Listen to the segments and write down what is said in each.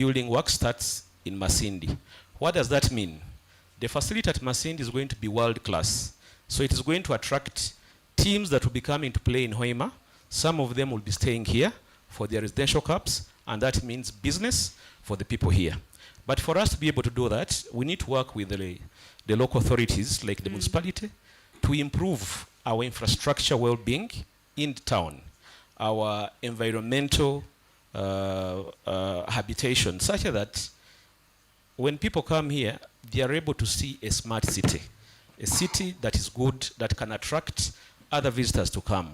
building work starts in Masindi. What does that mean? The facility at Masindi is going to be world class. So it is going to attract teams that will be coming to play in Hoima. Some of them will be staying here for their residential cups, and that means business for the people here. But for us to be able to do that, we need to work with the local authorities, like the municipality, to improve our infrastructure well-being in the town, our environmental habitation, such that when people come here, they are able to see a smart city, a city that is good, that can attract other visitors to come.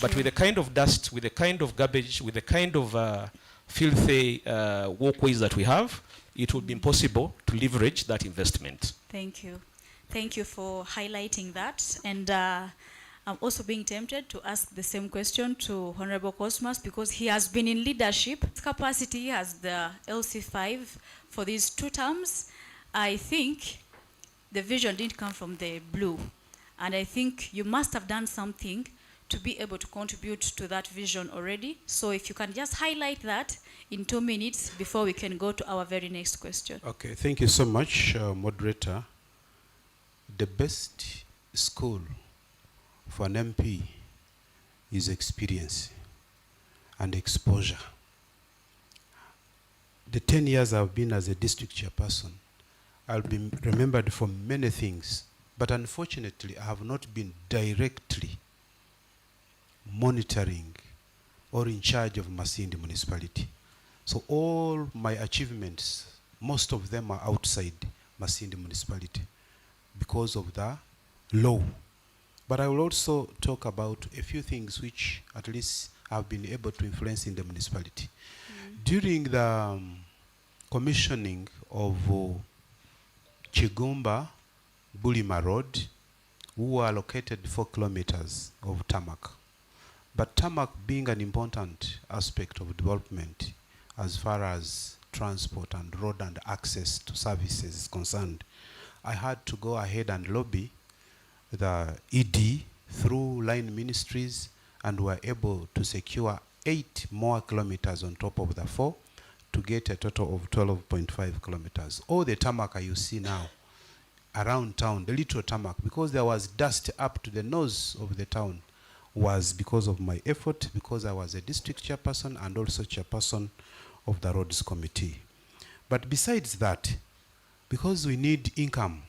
But with the kind of dust, with the kind of garbage, with the kind of filthy walkways that we have, it would be impossible to leverage that investment. Thank you. Thank you for highlighting that. And I'm also being tempted to ask the same question to Honorable Cosmas, because he has been in leadership capacity as the LC5 for these 2 terms. I think the vision didn't come from the blue. And I think you must have done something to be able to contribute to that vision already. So if you can just highlight that in 2 minutes before we can go to our very next question. Okay, thank you so much, moderator. The best school for an MP is experience and exposure. The 10 years I've been as a district chairperson, I'll be remembered for many things, but unfortunately I have not been directly monitoring or in charge of Masindi municipality. So all my achievements, most of them are outside Masindi municipality because of the law. But I will also talk about a few things which at least I've been able to influence in the municipality. During the commissioning of Chigumba Bulima Road, we were allocated 4 kilometers of tarmac. But tarmac being an important aspect of development as far as transport and road and access to services is concerned, I had to go ahead and lobby the ED through line ministries, and were able to secure 8 more kilometers on top of the 4 to get a total of 12.5 kilometers. All the tarmac you see now around town, the little tarmac, because there was dust up to the nose of the town, was because of my effort, because I was a district chairperson and also chairperson of the roads committee. But besides that, because we need income,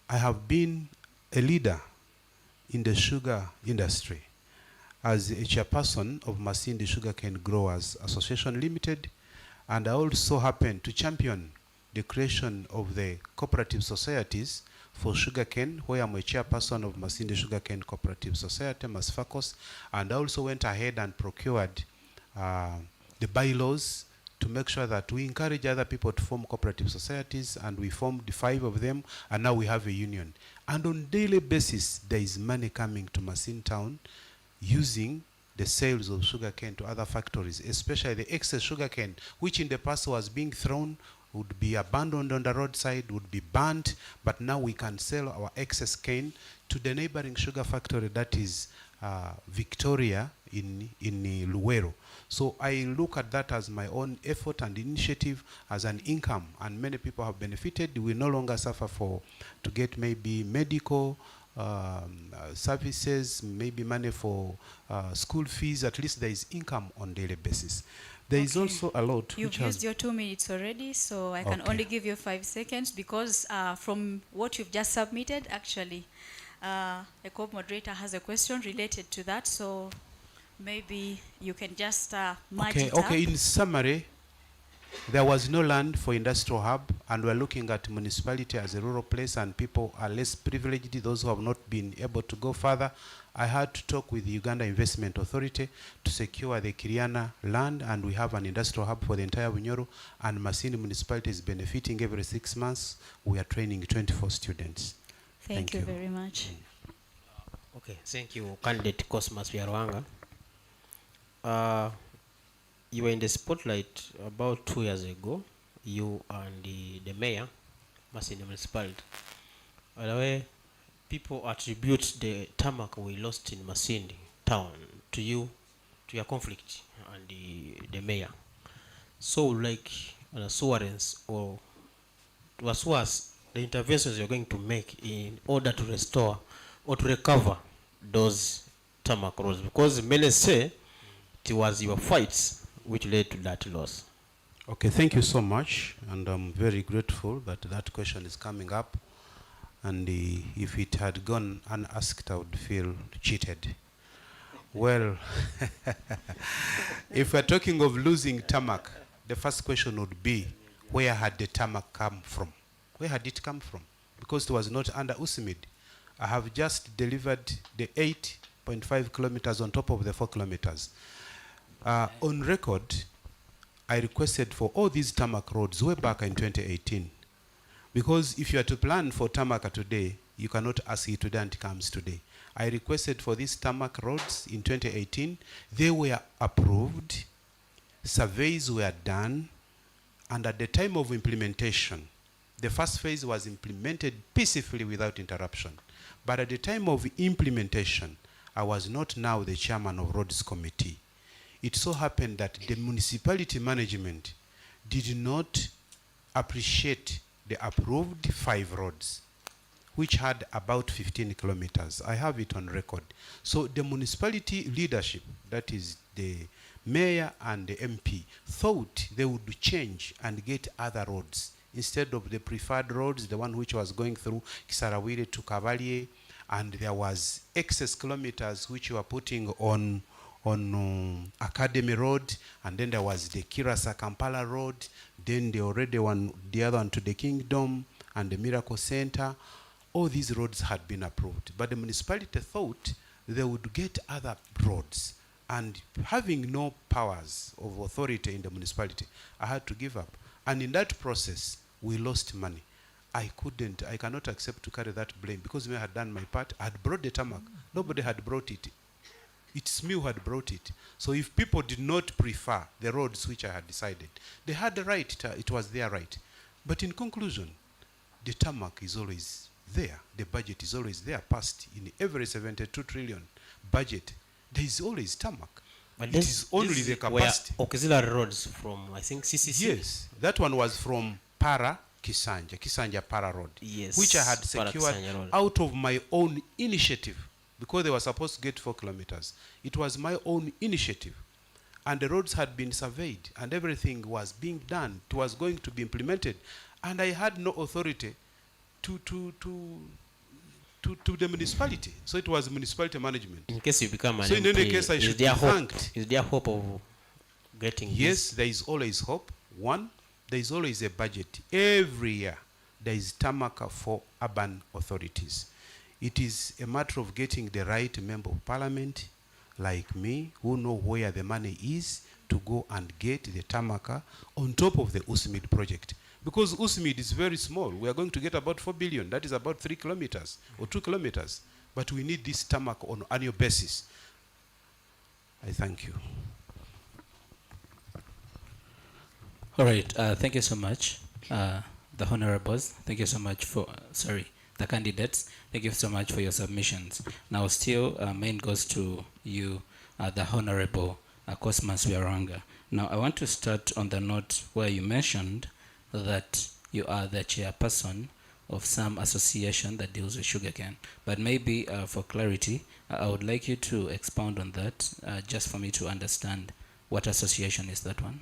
I have been a leader in the sugar industry as a chairperson of Masindi Sugarcane Growers Association Limited, and I also happen to champion the creation of the cooperative societies for sugarcane, where I'm a chairperson of Masindi Sugarcane Cooperative Society, Masfacos, and I also went ahead and procured the bylaws to make sure that we encourage other people to form cooperative societies, and we formed 5 of them, and now we have a union. And on daily basis, there is money coming to Masindi town using the sales of sugarcane to other factories, especially the excess sugarcane, which in the past was being thrown, would be abandoned on the roadside, would be burnt, but now we can sell our excess cane to the neighboring sugar factory, that is Victoria in Luwero. So I look at that as my own effort and initiative as an income, and many people have benefited. We no longer suffer to get maybe medical services, maybe money for school fees. At least there is income on daily basis. There is also a lot. You've used your 2 minutes already, so I can only give you 5 seconds, because from what you've just submitted, actually, a co-moderator has a question related to that, so maybe you can just match it up. Okay, in summary, there was no land for industrial hub, and we're looking at municipality as a rural place, and people are less privileged, those who have not been able to go further. I had to talk with the Uganda Investment Authority to secure the Kiriana land, and we have an industrial hub for the entire Bunyoro, and Masindi municipality is benefiting every 6 months. We are training 24 students. Thank you very much. Okay, thank you, candidate Cosmas Biarwanga. You were in the spotlight about 2 years ago, you and the mayor, Masindi municipality. By the way, people attribute the tarmac we lost in Masindi town to you, to your conflict and the mayor. So like an assurance or to assure us the interventions you're going to make in order to restore or to recover those tarmac roads, because many say it was your fights which led to that loss. Okay, thank you so much, and I'm very grateful that that question is coming up. And if it had gone unasked, I would feel cheated. Well, if we're talking of losing tarmac, the first question would be, where had the tarmac come from? Where had it come from? Because it was not under USMID. I have just delivered the 8.5 kilometers on top of the 4 kilometers. On record, I requested for all these tarmac roads way back in 2018. Because if you are to plan for tarmac today, you cannot ask it today and it comes today. I requested for these tarmac roads in 2018. They were approved, surveys were done, and at the time of implementation, the first phase was implemented peacefully without interruption. But at the time of implementation, I was not now the chairman of Roads Committee. It so happened that the municipality management did not appreciate the approved 5 roads, which had about 15 kilometers. I have it on record. So the municipality leadership, that is the mayor and the MP, thought they would change and get other roads instead of the preferred roads, the one which was going through Kisarawire to Cavalier, and there was excess kilometers which were putting on Academy Road, and then there was the Kirasa Kampala Road, then the other one to the Kingdom and the Miracle Center. All these roads had been approved, but the municipality thought they would get other roads, and having no powers of authority in the municipality, I had to give up. And in that process, we lost money. I cannot accept to carry that blame, because I had done my part. I had brought the tarmac. Nobody had brought it. It's me who had brought it. So if people did not prefer the roads which I had decided, they had the right, it was their right. But in conclusion, the tarmac is always there. The budget is always there, passed in every 72 trillion budget. There is always tarmac. But it is only the capacity. Auxiliary roads from, I think, CCC? Yes, that one was from Kisanja Para Road, yes, which I had secured out of my own initiative, because they were supposed to get 4 kilometers. It was my own initiative. And the roads had been surveyed and everything was being done. It was going to be implemented. And I had no authority to the municipality. So it was municipality management. In case you become an so MP, in any case, I should be thanked. Is there hope of getting Yes, there is always hope. One, there is always a budget. Every year, there is tarmac for urban authorities. It is a matter of getting the right member of parliament, like me, who know where the money is, to go and get the tarmac on top of the USMID project. Because USMID is very small. We are going to get about 4 billion. That is about 3 kilometers or 2 kilometers. But we need this tarmac on an annual basis. I thank you. All right. Thank you so much, the honorables. Thank you so much for, the candidates. Thank you so much for your submissions. Now still, main goes to you, the Honorable Cosmas Biaranga. Now I want to start on the note where you mentioned that you are the chairperson of some association that deals with sugarcane. But maybe for clarity, I would like you to expound on that, just for me to understand what association is that one.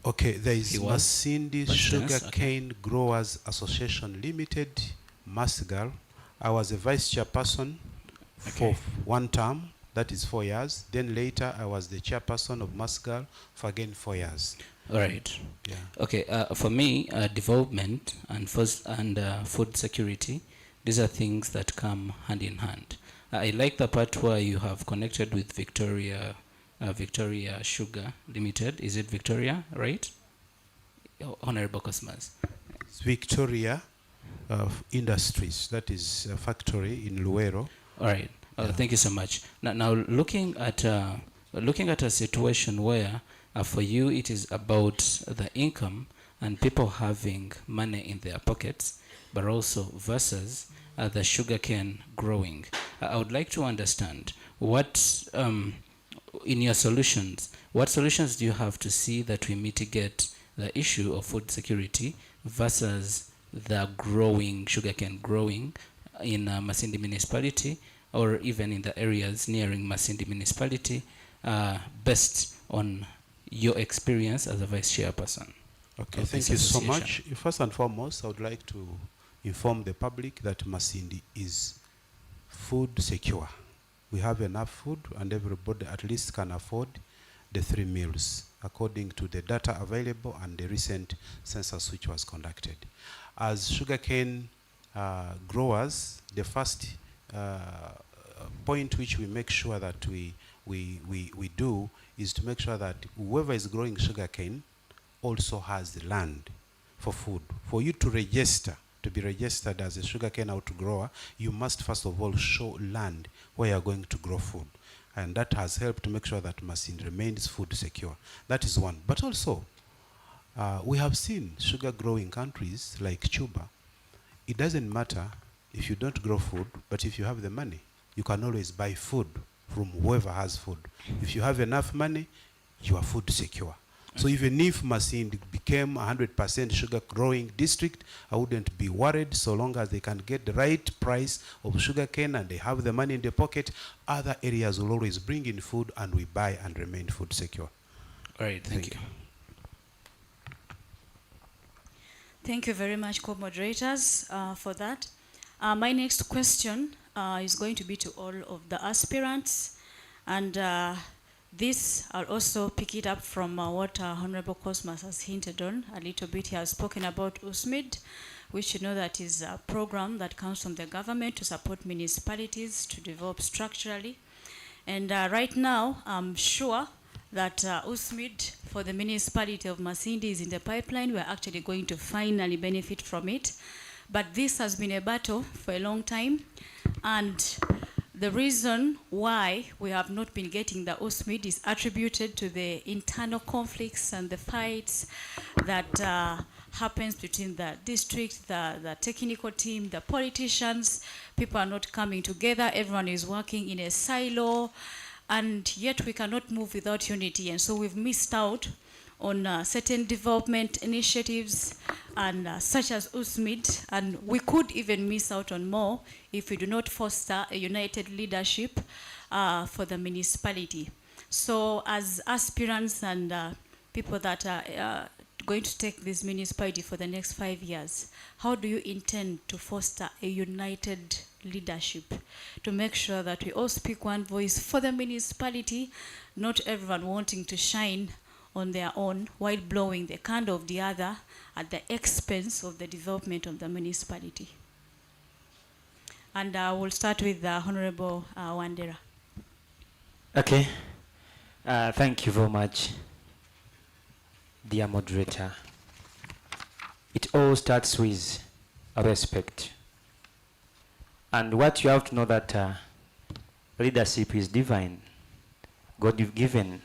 Okay, there is Masindi Sugarcane okay. Growers Association Limited, Masgal. I was a vice chairperson for 1 term, that is 4 years. Then later I was the chairperson of Masgal for again 4 years. All right. Yeah. Okay. For me, development and food security, these are things that come hand in hand. I like the part where you have connected with Victoria Sugar Limited. Is it Victoria, right? Honorable Cosmas. It's Victoria Industries. That is a factory in Luero. All right. Thank you so much. Now looking at a situation where for you it is about the income and people having money in their pockets, but also versus the sugarcane growing. I would like to understand what in your solutions, what solutions do you have to see that we mitigate the issue of food security versus the growing, sugarcane growing in Masindi municipality, or even in the areas nearing Masindi municipality, based on your experience as a vice chairperson? Okay, of thank this you so association? much. First and foremost, I would like to inform the public that Masindi is food secure. We have enough food and everybody at least can afford the 3 meals according to the data available and the recent census which was conducted. As sugarcane growers, the first point which we make sure that we do is to make sure that whoever is growing sugarcane also has the land for food. For you to register, to be registered as a sugarcane outgrower, you must first of all show land where you're going to grow food. And that has helped to make sure that Masindi remains food secure. That is one. But also, we have seen sugar growing countries like Cuba. It doesn't matter if you don't grow food, but if you have the money, you can always buy food from whoever has food. If you have enough money, you are food secure. So even if Masindi became 100% sugar growing district, I wouldn't be worried so long as they can get the right price of sugarcane and they have the money in their pocket. Other areas will always bring in food and we buy and remain food secure. All right, thank you. Thank you very much, co-moderators, for that. My next question is going to be to all of the aspirants. And this, I'll also pick it up from what Honorable Cosmas has hinted on a little bit. He has spoken about USMID, which you know that is a program that comes from the government to support municipalities to develop structurally. And right now, I'm sure that USMID for the municipality of Masindi is in the pipeline. We're actually going to finally benefit from it. But this has been a battle for a long time. And the reason why we have not been getting the USMID is attributed to the internal conflicts and the fights that happens between the district, the technical team, the politicians. People are not coming together. Everyone is working in a silo. And yet we cannot move without unity. And so we've missed out on certain development initiatives and such as USMID, and we could even miss out on more if we do not foster a united leadership for the municipality. So as aspirants and people that are going to take this municipality for the next 5 years, how do you intend to foster a united leadership to make sure that we all speak one voice for the municipality, not everyone wanting to shine on their own while blowing the candle of the other at the expense of the development of the municipality? And we'll start with Honorable Wandera. Okay. Thank you very much, dear moderator. It all starts with respect. And what you have to know that leadership is divine, God-given.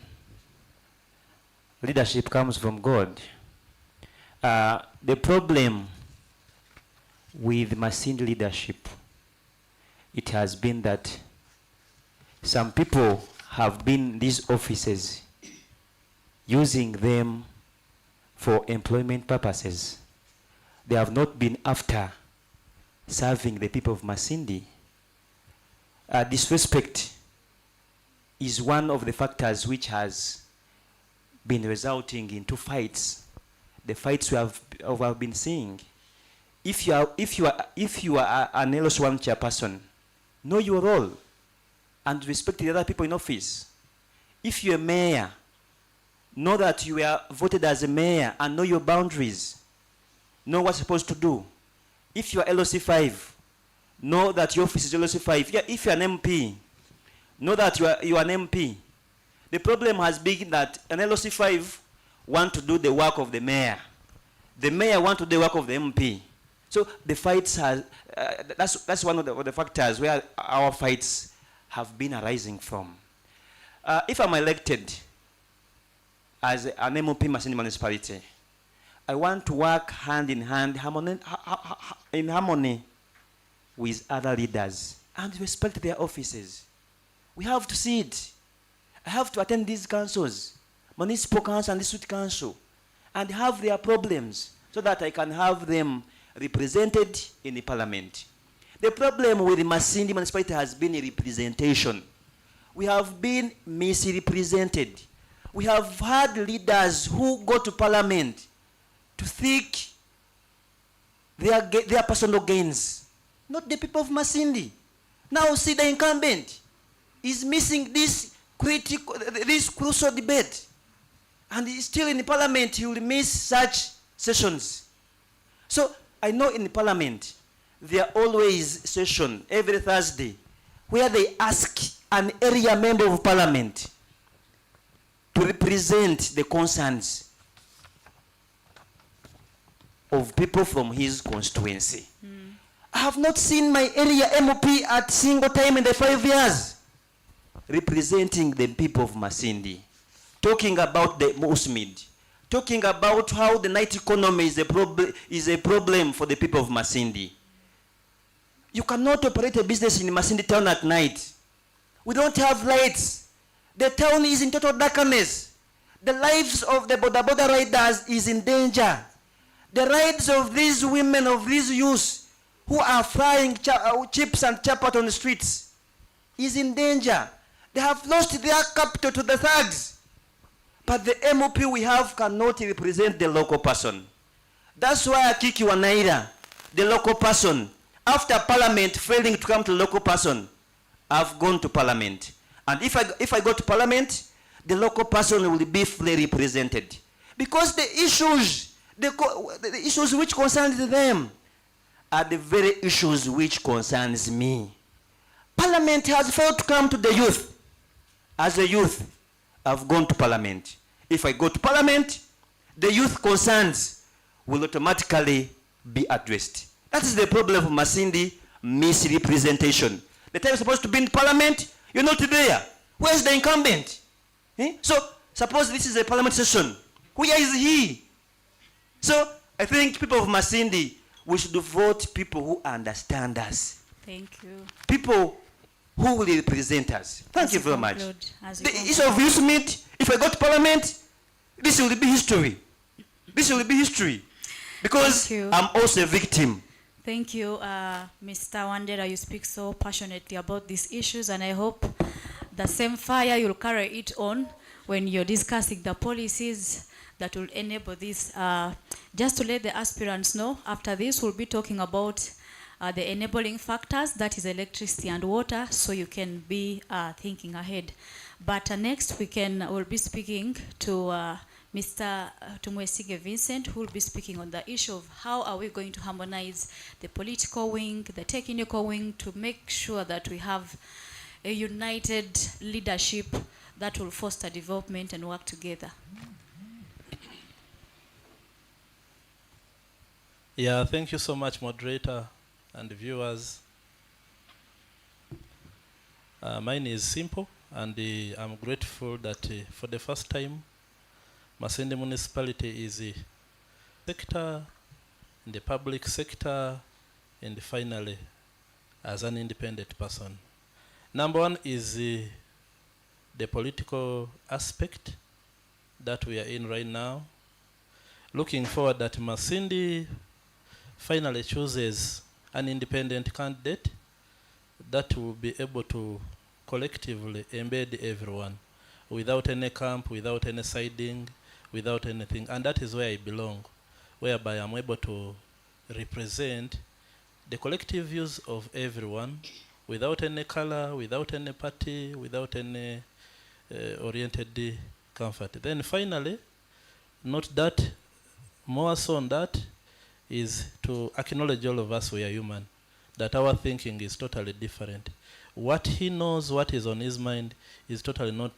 Leadership comes from God. The problem with Masindi leadership, it has been that some people have been in these offices using them for employment purposes. They have not been after serving the people of Masindi. Disrespect is one of the factors which has been resulting into fights. The fights we have been seeing. If you are an LS1 chairperson, know your role and respect the other people in office. If you're a mayor, know that you are voted as a mayor and know your boundaries. Know what's supposed to do. If you are LOC5, know that your office is LOC5. Yeah, if you're an MP, know that you are an MP. The problem has been that an LOC5 want to do the work of the mayor. The mayor want to do the work of the MP. So the fights has, that's one of the factors where our fights have been arising from. If I'm elected as an MP Masindi municipality, I want to work hand in hand, in harmony with other leaders and respect their offices. We have to see it. I have to attend these councils, municipal council and district council, and have their problems so that I can have them represented in the parliament. The problem with the Masindi municipality has been representation. We have been misrepresented. We have had leaders who go to parliament to seek their personal gains, not the people of Masindi. Now see the incumbent is missing this crucial debate, and he's still in the parliament. He will miss such sessions. So I know in the parliament there are always session every Thursday where they ask an area member of parliament to represent the concerns of people from his constituency. I have not seen my area MOP at single time in the 5 years representing the people of Masindi, talking about the Musmid, talking about how the night economy is a problem for the people of Masindi. You cannot operate a business in Masindi town at night. We don't have lights. The town is in total darkness. The lives of the boda riders is in danger. The rights of these women, of these youths who are frying chips and chapat on the streets is in danger. They have lost their capital to the thugs. But the MOP we have cannot represent the local person. That's why Akiki Wanaira, the local person, after parliament failing to come to the local person, I've gone to parliament. And if I go to parliament, the local person will be fully represented. Because the issues which concern them are the very issues which concerns me. Parliament has failed to come to the youth. As a youth, I've gone to parliament. If I go to parliament, the youth concerns will automatically be addressed. That is the problem of Masindi misrepresentation. The time you're supposed to be in parliament, you're not there. Where's the incumbent? So, suppose this is a parliament session. Where is he? So, I think people of Masindi, we should vote people who understand us. Thank you. People who will represent us. Thank you very much. The issue of youth meet, if I go to parliament, this will be history. This will be history. Because I'm also a victim. Thank you, Mr. Wandera. You speak so passionately about these issues, and I hope the same fire you'll carry it on when you're discussing the policies that will enable this. Just to let the aspirants know, after this, we'll be talking about the enabling factors, that is electricity and water, so you can be thinking ahead. But next, we'll be speaking to Mr. Tumwesige Vincent, who will be speaking on the issue of how are we going to harmonize the political wing, the technical wing, to make sure that we have a united leadership that will foster development and work together. Yeah, thank you so much, moderator and viewers. Mine is simple, and I'm grateful that for the first time, Masindi municipality is a sector, in the public sector, and finally, as an independent person. Number one is the political aspect that we are in right now. Looking forward that Masindi finally chooses an independent candidate that will be able to collectively embed everyone without any camp, without any siding, without anything. And that is where I belong, whereby I'm able to represent the collective views of everyone without any color, without any party, without any oriented comfort. Then finally, note that more so on that is to acknowledge all of us, we are human, that our thinking is totally different. What he knows, what is on his mind, is totally not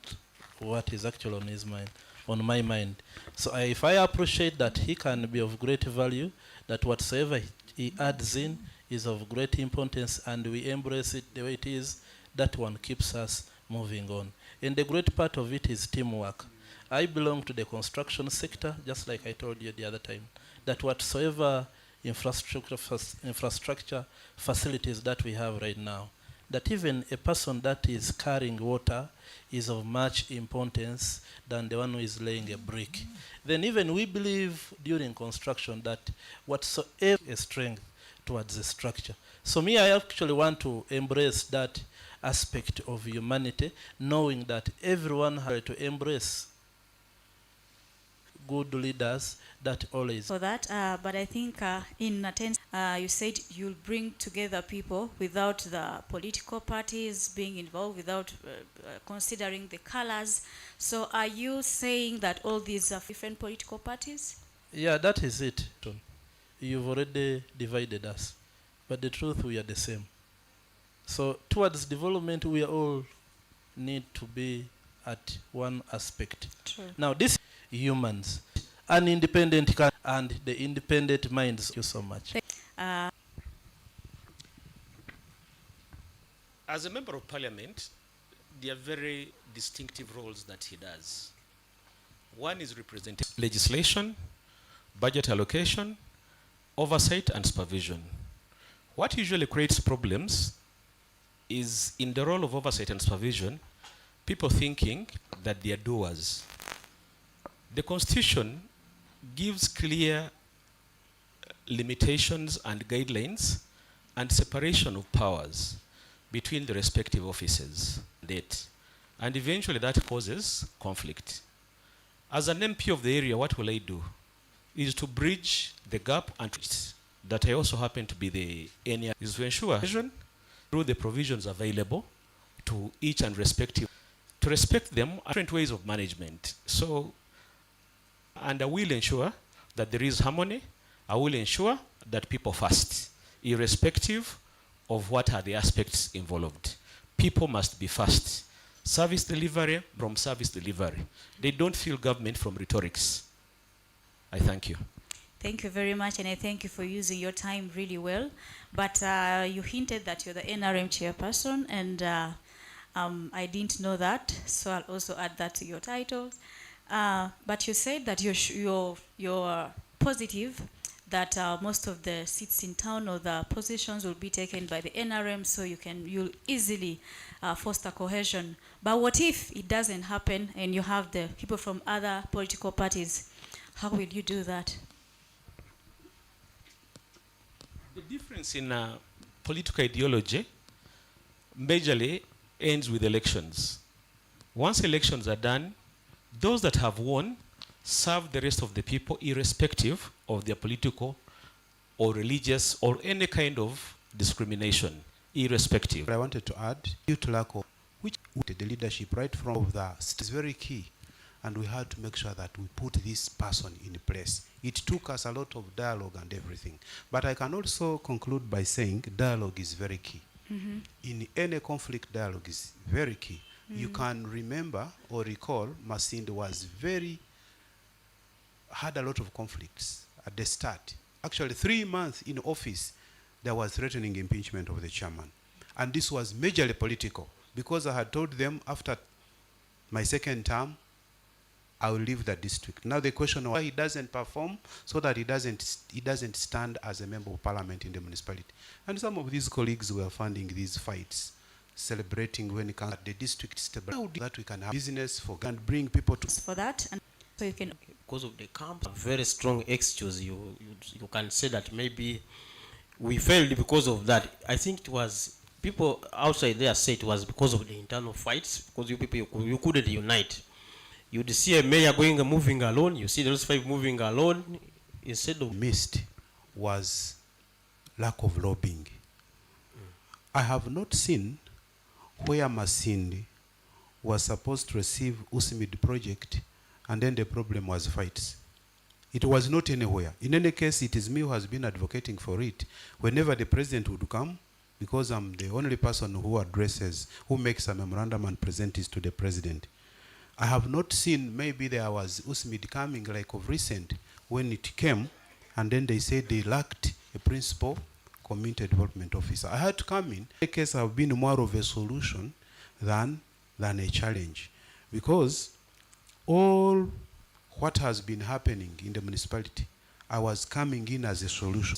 what is actually on his mind, on my mind. So if I appreciate that he can be of great value, that whatsoever he adds in is of great importance, and we embrace it the way it is, that one keeps us moving on. And the great part of it is teamwork. I belong to the construction sector, just like I told you the other time, that whatsoever infrastructure facilities that we have right now, that even a person that is carrying water is of much importance than the one who is laying a brick. Then even we believe during construction that whatsoever is strength towards the structure. So me, I actually want to embrace that aspect of humanity, knowing that everyone has to embrace good leaders that always. For that, but I think in attendance, you said you'll bring together people without the political parties being involved, without considering the colors. So are you saying that all these are different political parties? Yeah, that is it. You've already divided us, but the truth, we are the same. So towards development, we all need to be at one aspect. True. Now this humans, an independent and the independent minds. Thank you so much. As a member of parliament, there are very distinctive roles that he does. One is representing legislation, budget allocation, oversight and supervision. What usually creates problems is in the role of oversight and supervision, people thinking that they are doers. The Constitution gives clear limitations and guidelines and separation of powers between the respective offices. And eventually that causes conflict. As an MP of the area, what will I do? Is to bridge the gap, and that I also happen to be the area, is to ensure through the provisions available to each and respective, to respect them, different ways of management. So, and I will ensure that there is harmony. I will ensure that people fast, irrespective of what are the aspects involved. People must be fast. Service delivery from service delivery. They don't feel government from rhetorics. I thank you. Thank you very much, and I thank you for using your time really well. But you hinted that you're the NRM chairperson, and I didn't know that, so I'll also add that to your title. But you said that you're positive that most of the seats in town or the positions will be taken by the NRM, so you'll easily foster cohesion. But what if it doesn't happen and you have the people from other political parties? How will you do that? The difference in political ideology majorly ends with elections. Once elections are done, those that have won serve the rest of the people irrespective of their political or religious or any kind of discrimination, irrespective. I wanted to add, due to lack of which the leadership right from the is very key, and we had to make sure that we put this person in place. It took us a lot of dialogue and everything. But I can also conclude by saying dialogue is very key. Mm-hmm. In any conflict, dialogue is very key. Mm-hmm. You can remember or recall Masindi had a lot of conflicts at the start. Actually, 3 months in office, there was threatening impeachment of the chairman. And this was majorly political, because I had told them after my second term, I will leave the district. Now the question was why he doesn't perform, so that he doesn't stand as a member of parliament in the municipality. And some of these colleagues were funding these fights, celebrating when it comes to the district stability, that we can have business for and bring people to. For that, and so you can. Because of the camp, very strong excuse, you can say that maybe we failed because of that. I think it was people outside there say it was because of the internal fights, because you people you couldn't unite. You'd see a mayor moving alone, you see those 5 moving alone, instead of missed was lack of lobbying. I have not seen where Masindi was supposed to receive USMID project and then the problem was fights. It was not anywhere. In any case, it is me who has been advocating for it. Whenever the president would come, because I'm the only person who makes a memorandum and presents it to the president. I have not seen, maybe there was USMID coming like of recent when it came, and then they said they lacked a principal community development officer. I had to come in. In the case, I've been more of a solution than a challenge, because all what has been happening in the municipality, I was coming in as a solution.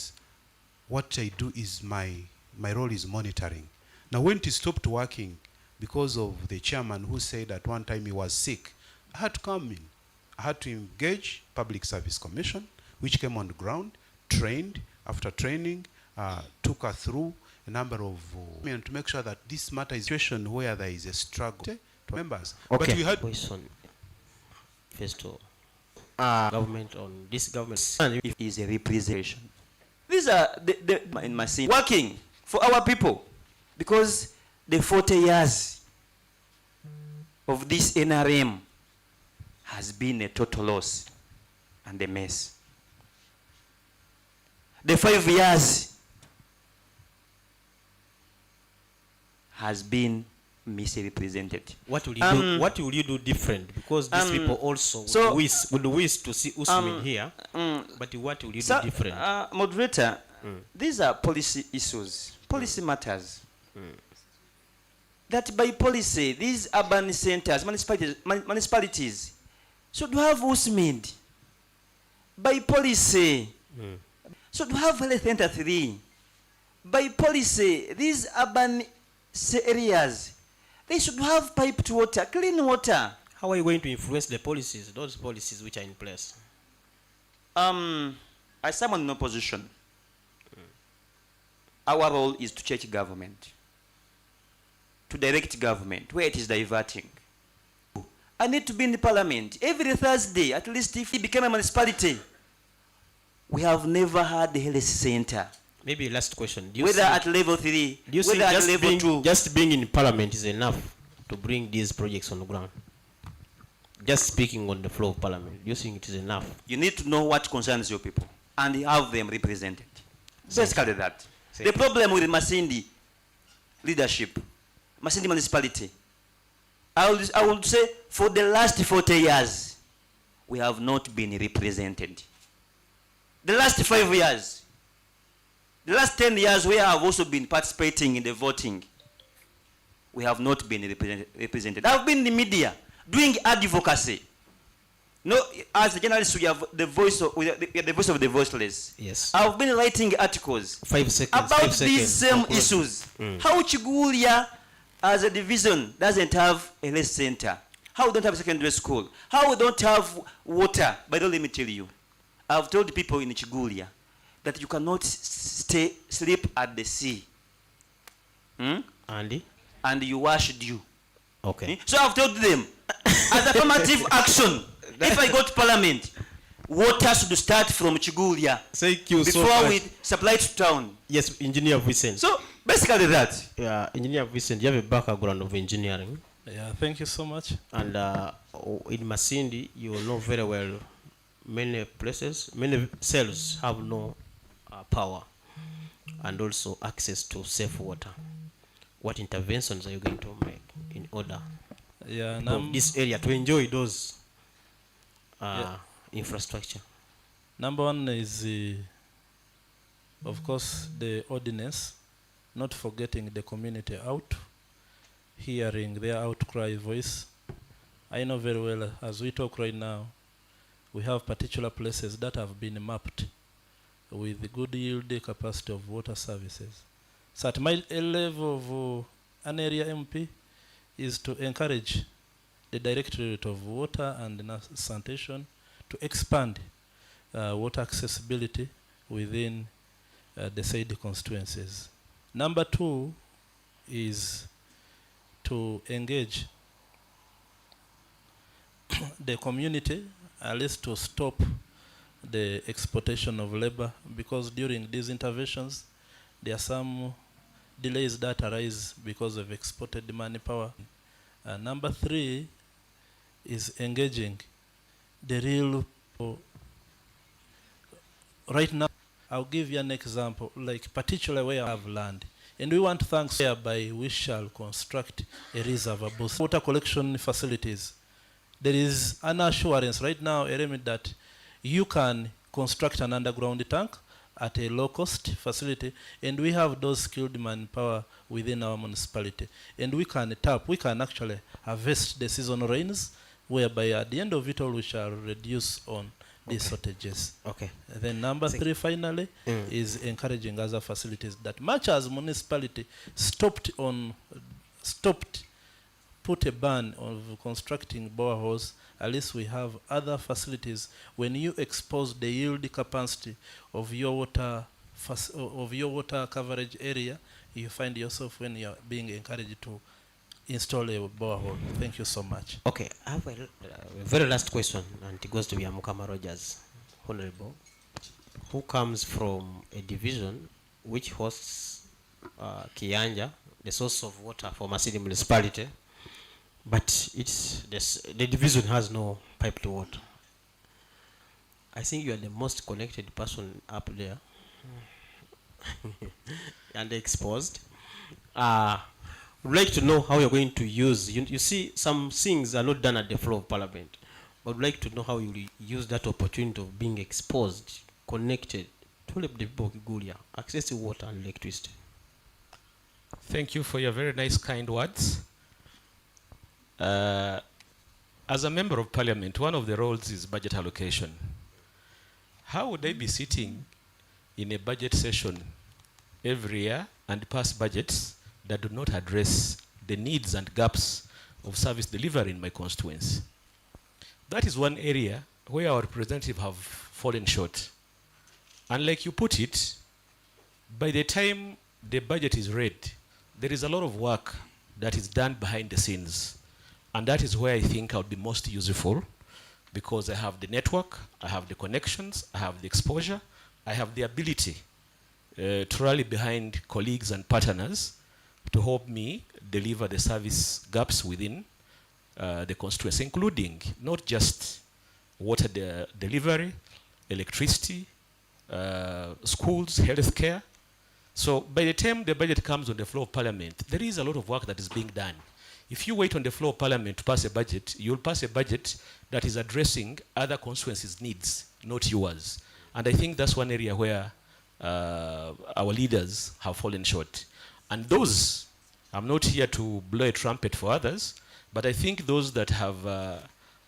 What I do is my role is monitoring. Now when it stopped working because of the chairman who said at one time he was sick, I had to come in. I had to engage Public Service Commission, which came on the ground, trained. After training, took her through a number of and to make sure that this matter is a situation where there is a struggle to members. Okay. But we had voice on first government on this government is a representation. These are the in Masindi working for our people, because the 40 years of this NRM has been a total loss and a mess. The 5 years has been misrepresented. What will you do? What will you do different? Because these people also would wish to see Usman here. But what will you do different? Moderator, these are policy issues, policy matters. That by policy, these urban centers, municipalities should have Usman. By policy, should have health center 3. By policy, these urban areas, they should have piped water, clean water. How are you going to influence the policies, those policies which are in place? As someone in opposition, our role is to check government, to direct government where it is diverting. I need to be in the parliament every Thursday, at least if it became a municipality. We have never had the health center. Maybe last question. Do you whether think, at level 3, do you whether think at just level 2. just being in parliament is enough to bring these projects on the ground? Just speaking on the floor of parliament, do you think it is enough? You need to know what concerns your people and have them represented. Basically that. The problem with Masindi leadership, Masindi municipality, I would say for the last 40 years, we have not been represented. The last 5 years, the last 10 years where I have also been participating in the voting, we have not been represented. I've been in the media doing advocacy. No, as a journalist, we have the voice of the voiceless. Yes. I've been writing articles 5 seconds, about 5 seconds. these same issues. How Chigulia as a division doesn't have a health center. How we don't have a secondary school. How we don't have water. But don't let me tell you. I've told people in Chigulia that you cannot sleep at the sea. Andy? And you wash dew. Okay. So I've told them, as affirmative action, if I go to parliament, water should start from Chigulia Thank you so before much. we supply to town. Yes, Engineer Vincent. So basically that. Yeah, Engineer Vincent, you have a background of engineering. Yeah, thank you so much. And in Masindi, you know very well, many places, many cells have no power and also access to safe water. What interventions are you going to make in order for this area to enjoy those infrastructure? Number one is, of course, the ordinance, not forgetting the community out, hearing their outcry voice. I know very well, as we talk right now, we have particular places that have been mapped with the good yield capacity of water services. So at my level of an area MP is to encourage the Directorate of Water and Sanitation to expand water accessibility within the said constituencies. Number 2 is to engage the community, at least to stop the exploitation of labor, because during these interventions, there are some delays that arise because of exported manpower. Number 3 is engaging the real people. Right now, I'll give you an example, like particularly where I have land. And we want to thank whereby we shall construct a reservoir boost water collection facilities. There is an assurance right now, Eremit, that you can construct an underground tank at a low cost facility, and we have those skilled manpower within our municipality. And we can actually harvest the seasonal rains, whereby at the end of it all we shall reduce on these shortages. Okay. And then number three, finally, is encouraging other facilities that much as municipality put a ban of constructing boreholes, at least we have other facilities. When you expose the yield capacity of your water coverage area, you find yourself when you are being encouraged to install a borehole. Thank you so much. Okay, I have a very last question, and it goes to Mukama Rogers, Honorable, who comes from a division which hosts Kianja, the source of water for Masindi municipality, but the division has no pipe to water. I think you are the most connected person up there and exposed. Would like to know how you're going to use, you see some things are not done at the floor of parliament, but would like to know how you will use that opportunity of being exposed, connected to the people of Kigulia, accessing water and electricity. Thank you for your very nice, kind words. As a member of parliament, one of the roles is budget allocation. How would I be sitting in a budget session every year and pass budgets that do not address the needs and gaps of service delivery in my constituency? That is one area where our representatives have fallen short. And like you put it, by the time the budget is read, there is a lot of work that is done behind the scenes. And that is where I think I would be most useful, because I have the network, I have the connections, I have the exposure, I have the ability to rally behind colleagues and partners to help me deliver the service gaps within the constituency, including not just water delivery, electricity, schools, healthcare. So by the time the budget comes on the floor of parliament, there is a lot of work that is being done. If you wait on the floor of parliament to pass a budget, you'll pass a budget that is addressing other constituencies' needs, not yours. And I think that's one area where our leaders have fallen short. And those, I'm not here to blow a trumpet for others, but I think those that have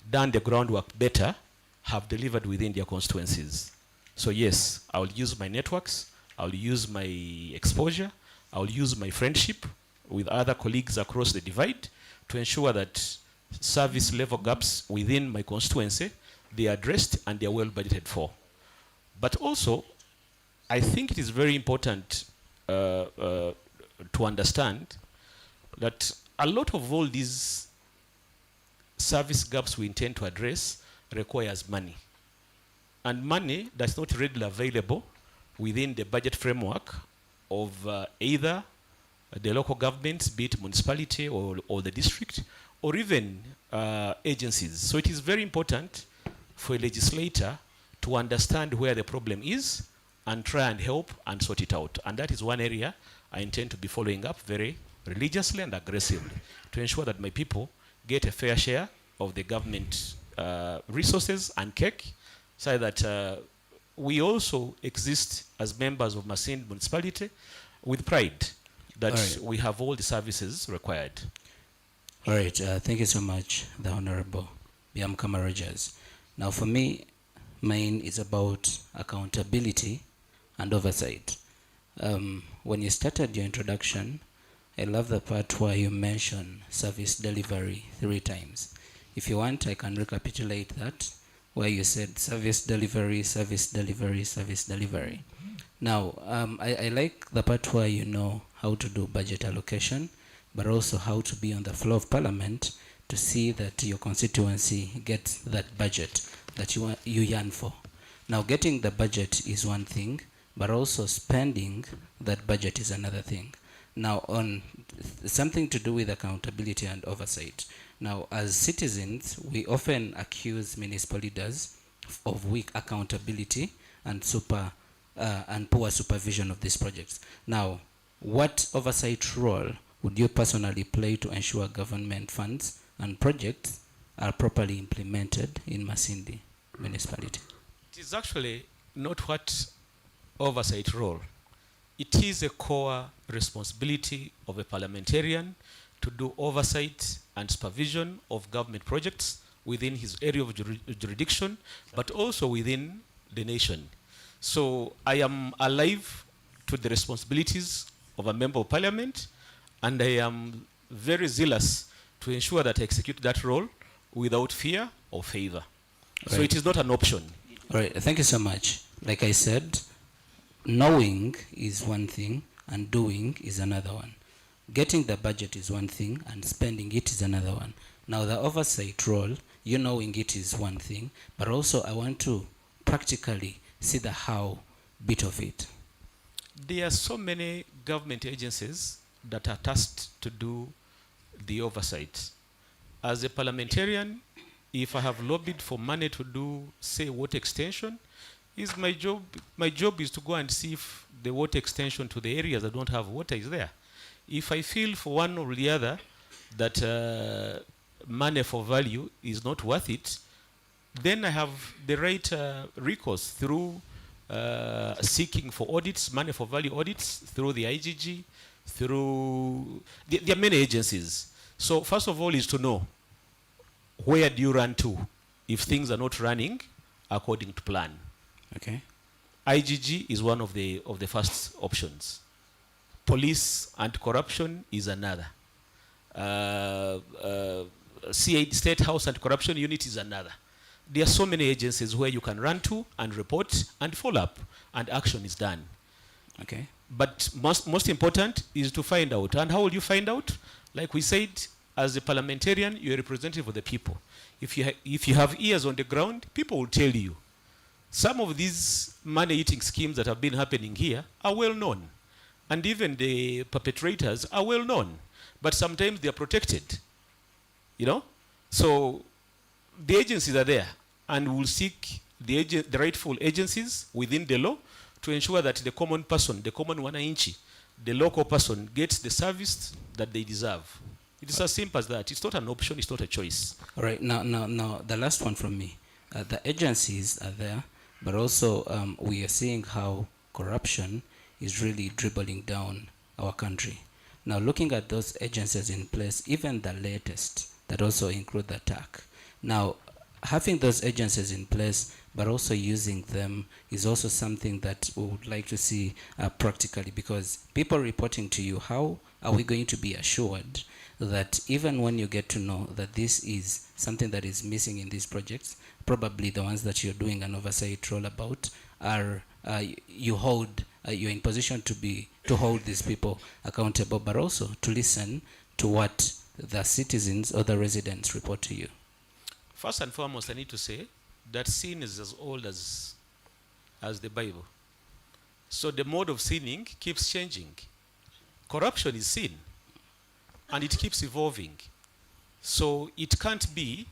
done the groundwork better have delivered within their constituencies. So yes, I'll use my networks, I'll use my exposure, I'll use my friendship with other colleagues across the divide to ensure that service level gaps within my constituency, they are addressed and they are well budgeted for. But also, I think it is very important to understand that a lot of all these service gaps we intend to address requires money. And money that's not readily available within the budget framework of either the local governments, be it municipality or the district, or even agencies. So it is very important for a legislator to understand where the problem is and try and help and sort it out. And that is one area I intend to be following up very religiously and aggressively to ensure that my people get a fair share of the government resources and cake, so that we also exist as members of Masindi municipality with pride that we have all the services required. All right, thank you so much, the Honorable Mukama Rogers. Now for me, mine is about accountability and oversight. When you started your introduction, I love the part where you mentioned service delivery 3 times. If you want, I can recapitulate that, where you said service delivery, service delivery, service delivery. Now, I like the part where you know how to do budget allocation, but also how to be on the floor of parliament to see that your constituency gets that budget that you yearn for. Now, getting the budget is one thing, but also spending that budget is another thing. Now, on something to do with accountability and oversight. Now, as citizens, we often accuse municipal leaders of weak accountability and poor supervision of these projects. Now, what oversight role would you personally play to ensure government funds and projects are properly implemented in Masindi municipality? It is actually not what oversight role. It is a core responsibility of a parliamentarian to do oversight and supervision of government projects within his area of jurisdiction, but also within the nation. So I am alive to the responsibilities of a member of parliament, and I am very zealous to ensure that I execute that role without fear or favor. So Right. it is not an option. All right, thank you so much. Like I said, knowing is one thing and doing is another one. Getting the budget is one thing and spending it is another one. Now the oversight role, you knowing it is one thing, but also I want to practically see the how bit of it. There are so many government agencies that are tasked to do the oversight. As a parliamentarian, if I have lobbied for money to do, say, water extension, is my job. My job is to go and see if the water extension to the areas that don't have water is there. If I feel for one or the other that money for value is not worth it, then I have the right recourse through seeking for audits, money for value audits, through the IGG, through there are many agencies. So first of all is to know where do you run to if things are not running according to plan. Okay. IGG is one of the first options. Police and corruption is another. State House and Corruption Unit is another. There are so many agencies where you can run to and report and follow up, and action is done. Okay. But most important is to find out. And how will you find out? Like we said, as a parliamentarian, you're a representative of the people. If you have ears on the ground, people will tell you. Some of these money-eating schemes that have been happening here are well known. And even the perpetrators are well known. But sometimes they are protected. You know? So the agencies are there, and we'll seek the rightful agencies within the law to ensure that the common person, the common wananchi, the local person gets the service that they deserve. It is as simple as that. It's not an option, it's not a choice. All right, now, the last one from me. The agencies are there, but also we are seeing how corruption is really dribbling down our country. Now, looking at those agencies in place, even the latest, that also include the TAC. Now, having those agencies in place, but also using them is also something that we would like to see practically, because people reporting to you, how are we going to be assured that even when you get to know that this is something that is missing in these projects, probably the ones that you're doing an oversight role about are you're in position to hold these people accountable, but also to listen to what the citizens or the residents report to you? First and foremost, I need to say that sin is as old as the Bible. So the mode of sinning keeps changing. Corruption is sin, and it keeps evolving. So it can't be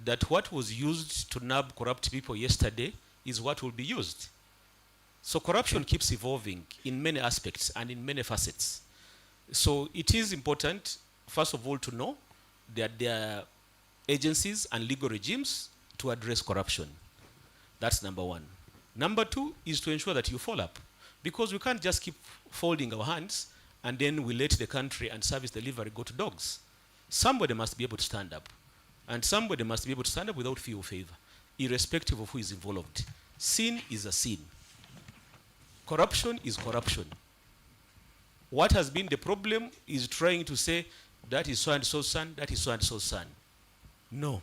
that what was used to nab corrupt people yesterday is what will be used. So corruption keeps evolving in many aspects and in many facets. So it is important, first of all, to know that there are agencies and legal regimes to address corruption. That's number one. Number two is to ensure that you follow up, because we can't just keep folding our hands and then we let the country and service delivery go to dogs. Somebody must be able to stand up, and somebody must be able to stand up without fear or favor, irrespective of who is involved. Sin is a sin. Corruption is corruption. What has been the problem is trying to say that is so and so son, that is so and so son. No,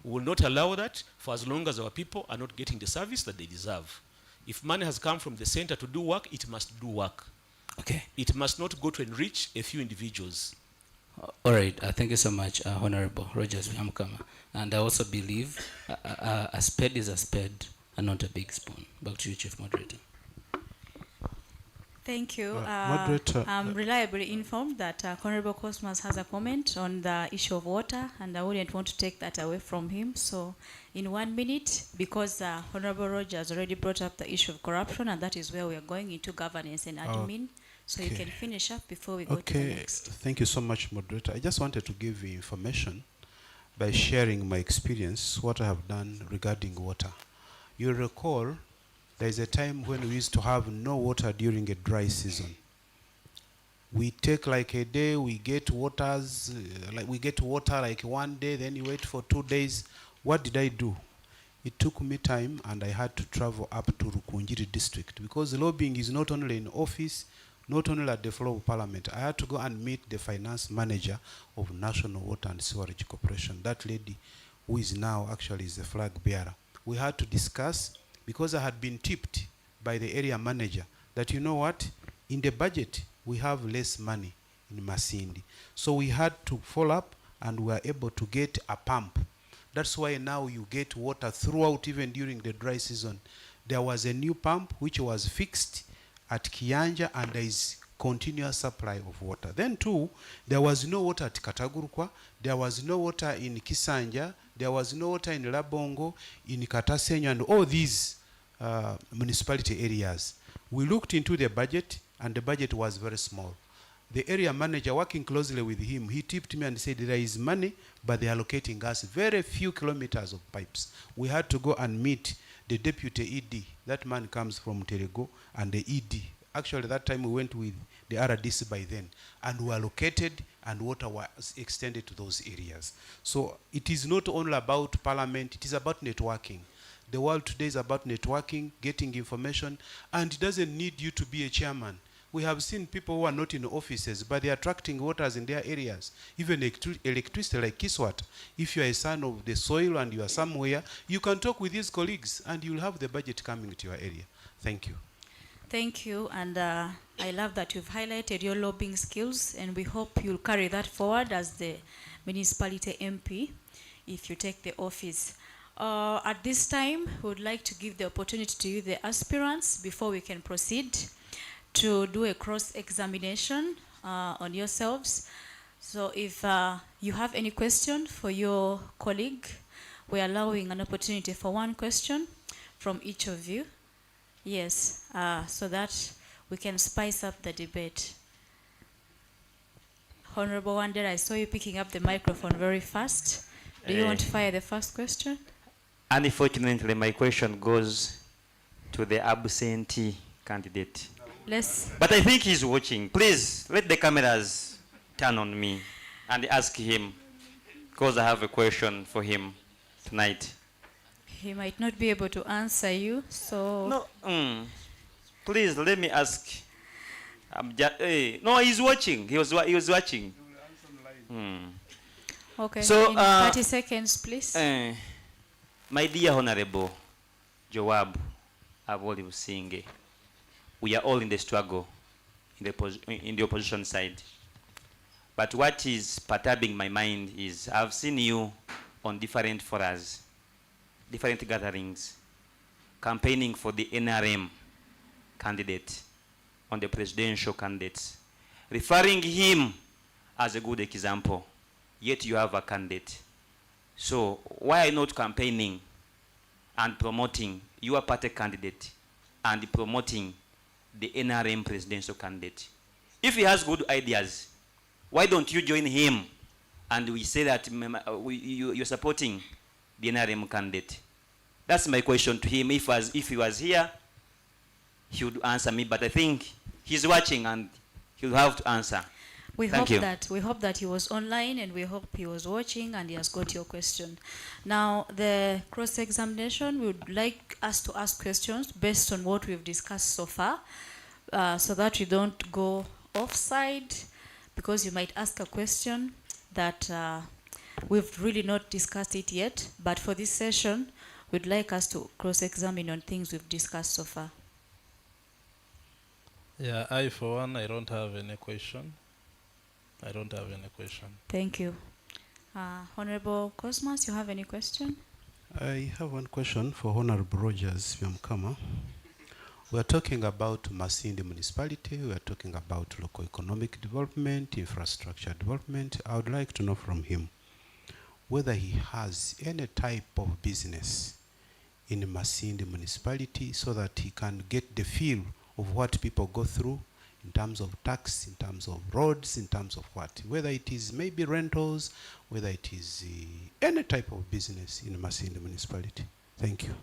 we will not allow that for as long as our people are not getting the service that they deserve. If money has come from the center to do work, it must do work. Okay. It must not go to enrich a few individuals. All right. Thank you so much, Honorable Rogers Vyamkama. And I also believe a spade is a spade and not a big spoon. Back to you, Chief Moderator. Thank you. Moderator, I'm reliably informed that Honorable Cosmas has a comment on the issue of water, and I wouldn't want to take that away from him. So in 1 minute, because Honorable Rogers already brought up the issue of corruption, and that is where we are going into governance and admin. So you can finish up before we go to the next. Thank you so much, Moderator. I just wanted to give you information by sharing my experience, what I have done regarding water. You recall there is a time when we used to have no water during a dry season. We take like a day, we get waters, like we get water like one day, then you wait for 2 days. What did I do? It took me time, and I had to travel up to Rukunjiri district, because lobbying is not only in office, not only at the floor of parliament. I had to go and meet the finance manager of National Water and Sewerage Corporation. That lady, who is now actually is the flag bearer. We had to discuss, because I had been tipped by the area manager that, you know what, in the budget we have less money in Masindi. So we had to follow up, and we were able to get a pump. That's why now you get water throughout, even during the dry season. There was a new pump which was fixed at Kianja, and there is continuous supply of water. Then too, there was no water at Katagurukwa, there was no water in Kisanja, there was no water in Labongo, in Katasenyo, and all these municipality areas. We looked into the budget, and the budget was very small. The area manager, working closely with him, he tipped me and said there is money, but they are allocating us very few kilometers of pipes. We had to go and meet the deputy ED. That man comes from Terego, and the ED. Actually, that time we went with the RDC by then, and we allocated, and water was extended to those areas. So it is not only about parliament, it is about networking. The world today is about networking, getting information, and it doesn't need you to be a chairman. We have seen people who are not in offices, but they are attracting waters in their areas. Even electricity like Kiswat. If you are a son of the soil and you are somewhere, you can talk with these colleagues, and you'll have the budget coming to your area. Thank you. Thank you, and I love that you've highlighted your lobbying skills, and we hope you'll carry that forward as the municipality MP if you take the office. At this time, we would like to give the opportunity to you, the aspirants, before we can proceed, to do a cross-examination on yourselves. So if you have any question for your colleague, we're allowing an opportunity for one question from each of you. Yes, so that we can spice up the debate. Honorable Wandera, I saw you picking up the microphone very fast. Do you want to fire the first question? Unfortunately, my question goes to the absentee candidate. But I think he's watching. Please, let the cameras turn on me and ask him, because I have a question for him tonight. He might not be able to answer you, so... No, please, let me ask. No, he's watching. He was watching. Okay, so, in 30 seconds, please. My dear Honorable Joab Aboli Businge, we are all in the struggle in the opposition side. But what is perturbing my mind is I've seen you on different forums, different gatherings, campaigning for the NRM candidate, on the presidential candidates, referring him as a good example, yet you have a candidate. So why not campaigning and promoting your party candidate and promoting the NRM presidential candidate? If he has good ideas, why don't you join him and we say that you're supporting the NRM candidate? That's my question to him. If he was here, he would answer me, but I think he's watching and he'll have to answer. We hope that he was online, and we hope he was watching and he has got your question. Now, the cross-examination, we would like us to ask questions based on what we've discussed so far, so that we don't go offside, because you might ask a question that we've really not discussed it yet. But for this session, we'd like us to cross-examine on things we've discussed so far. Yeah, I for one, I don't have any question. I don't have any question. Thank you. Honorable Cosmas, you have any question? I have one question for Honorable Rogers Vyamkama. We are talking about Masindi municipality, we are talking about local economic development, infrastructure development. I would like to know from him whether he has any type of business in Masindi municipality, so that he can get the feel of what people go through in terms of tax, in terms of roads, in terms of what, whether it is maybe rentals, whether it is any type of business in Masindi municipality. Thank you.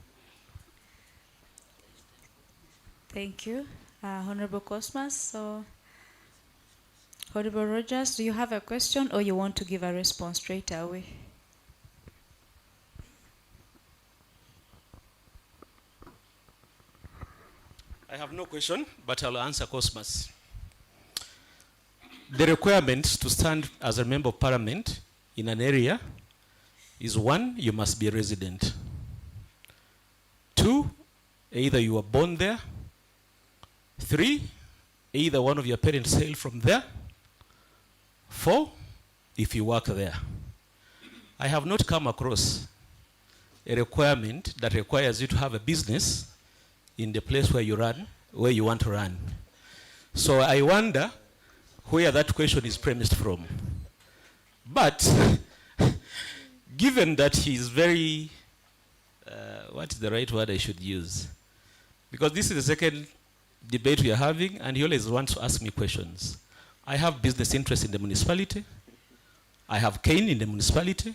Thank you, Honorable Cosmas. So, Honorable Rogers, do you have a question or you want to give a response straight away? I have no question, but I'll answer Cosmas. The requirements to stand as a member of parliament in an area is 1, you must be a resident. 2, either you were born there. 3, either one of your parents hail from there. 4, if you work there. I have not come across a requirement that requires you to have a business in the place where you run, where you want to run. So I wonder where that question is premised from. But given that he is very, what is the right word I should use? Because this is the second debate we are having, and he always wants to ask me questions. I have business interests in the municipality. I have cane in the municipality.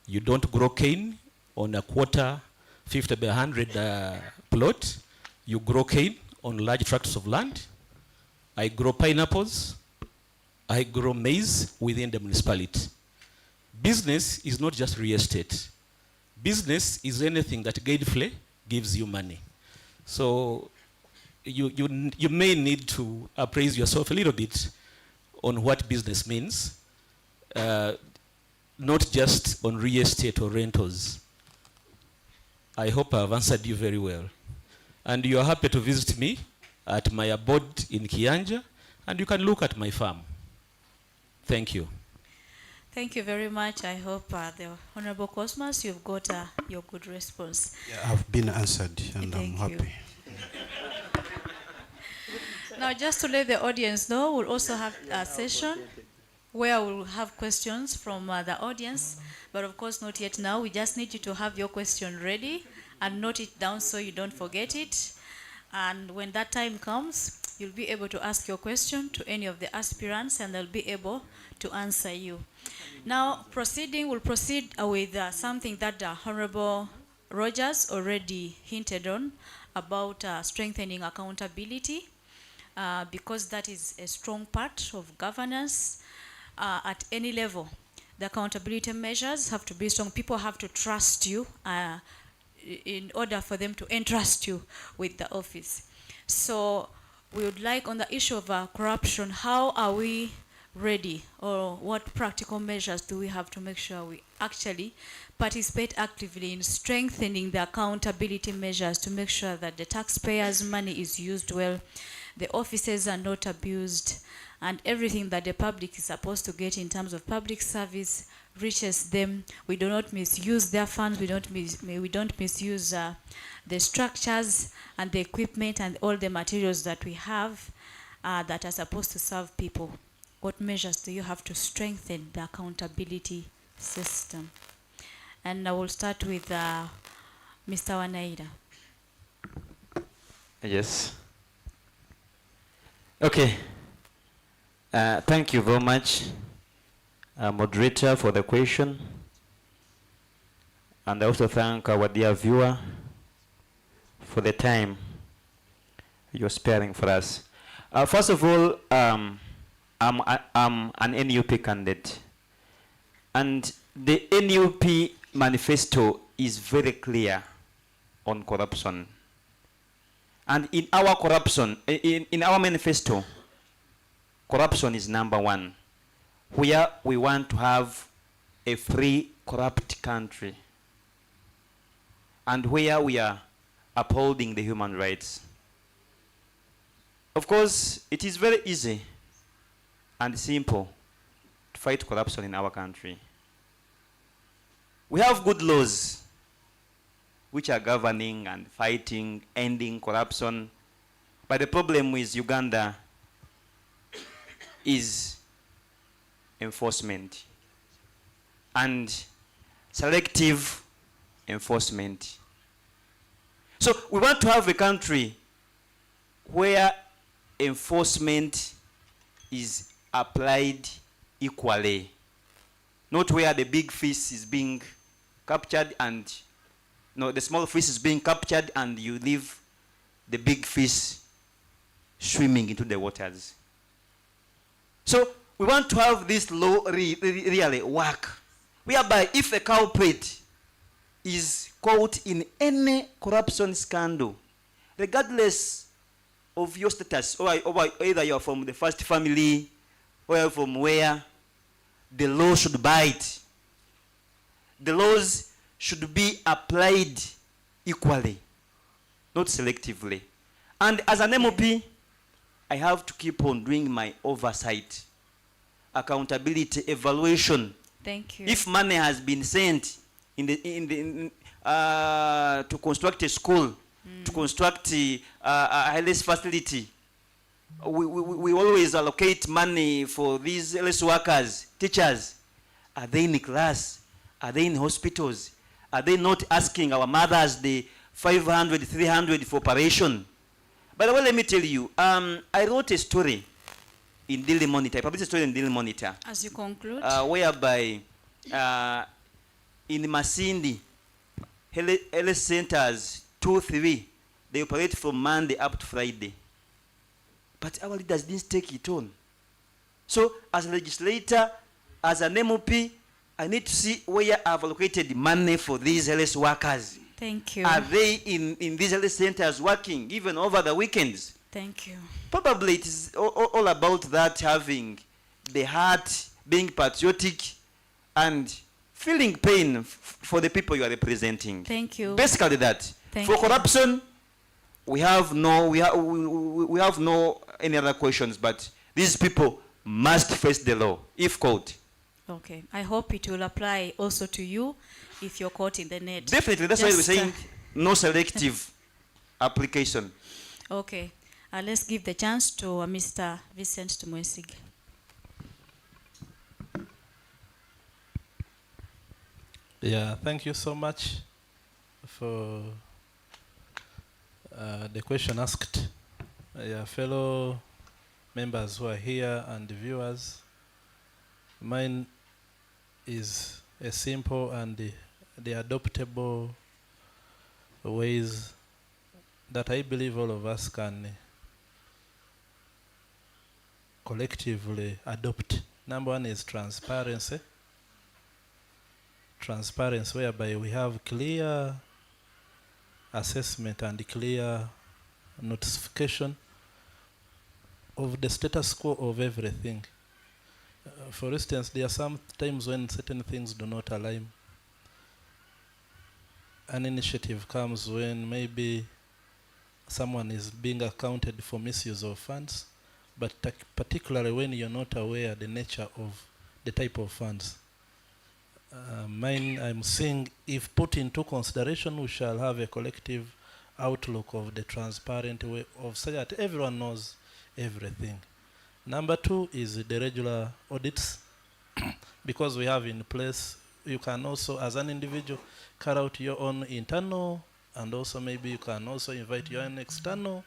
You don't grow cane on a quarter, 50 by 100 plot. You grow cane on large tracts of land. I grow pineapples. I grow maize within the municipality. Business is not just real estate. Business is anything that gainfully gives you money. So you may need to appraise yourself a little bit on what business means, not just on real estate or rentals. I hope I've answered you very well. And you are happy to visit me at my abode in Kianja, and you can look at my farm. Thank you. Thank you very much. I hope the Honorable Cosmas, you've got your good response. Yeah, I've been answered, and I'm Thank you. happy. Now, just to let the audience know, we'll also have a session where we'll have questions from the audience, but of course not yet now. We just need you to have your question ready and note it down so you don't forget it. And when that time comes, you'll be able to ask your question to any of the aspirants and they'll be able to answer you. Now, we'll proceed with something that Honorable Rogers already hinted on about strengthening accountability, because that is a strong part of governance at any level. The accountability measures have to be strong. People have to trust you in order for them to entrust you with the office. So we would like, on the issue of corruption, how are we ready, or what practical measures do we have to make sure we actually participate actively in strengthening the accountability measures to make sure that the taxpayers' money is used well, the offices are not abused, and everything that the public is supposed to get in terms of public service reaches them. We do not misuse their funds. We don't misuse the structures and the equipment and all the materials that we have that are supposed to serve people. What measures do you have to strengthen the accountability system? And I will start with Mr. Wanaida. Yes. Okay. Thank you very much, moderator, for the question. And I also thank our dear viewer for the time you're sparing for us. First of all, I'm an NUP candidate. And the NUP manifesto is very clear on corruption. And in our in our manifesto, corruption is number 1, where we want to have a free, corrupt country, and where we are upholding the human rights. Of course, it is very easy and simple to fight corruption in our country. We have good laws which are governing and fighting, ending corruption. But the problem with Uganda is enforcement and selective enforcement. So we want to have a country where enforcement is applied equally, not where the big fish is being captured and the small fish is being captured and you leave the big fish swimming into the waters. So we want to have this law really work, whereby if a culprit is caught in any corruption scandal, regardless of your status, or either you are from the first family or you are from where, the law should bite. The laws should be applied equally, not selectively. And as an MOP, I have to keep on doing my oversight, accountability, evaluation. Thank you. If money has been sent to construct a school, to construct a LS facility, we always allocate money for these LS workers, teachers. Are they in class? Are they in hospitals? Are they not asking our mothers the 500, 300 for operation? By the way, let me tell you, I wrote a story in Daily Monitor. I published a story in Daily Monitor. As you conclude. Whereby in Masindi, health centers 2, 3, they operate from Monday up to Friday. But our leaders didn't take it on. So as a legislator, as an MOP, I need to see where I've allocated money for these health workers. Thank you. Are they in these health centers working even over the weekends? Thank you. Probably it is all about that, having the heart, being patriotic, and feeling pain for the people you are representing. Thank you. Basically that. Thank For you. corruption, we have no any other questions, but these people must face the law if caught. Okay. I hope it will apply also to you if you're caught in the net. Definitely. That's why we're saying no selective application. Okay. Let's give the chance to Mr. Vincent Tumwesige. Yeah, thank you so much for the question asked. Fellow members who are here and the viewers, mine is a simple and the adoptable ways that I believe all of us can collectively adopt. Number one is transparency. Transparency, whereby we have clear assessment and clear notification of the status quo of everything. For instance, there are some times when certain things do not align. An initiative comes when maybe someone is being accounted for misuse of funds, but particularly when you're not aware the nature of the type of funds. Mine, I'm saying, if put into consideration, we shall have a collective outlook of the transparent way of such that everyone knows everything. Number two is the regular audits. Because we have in place, you can also, as an individual, carry out your own internal, and also maybe you can also invite your own external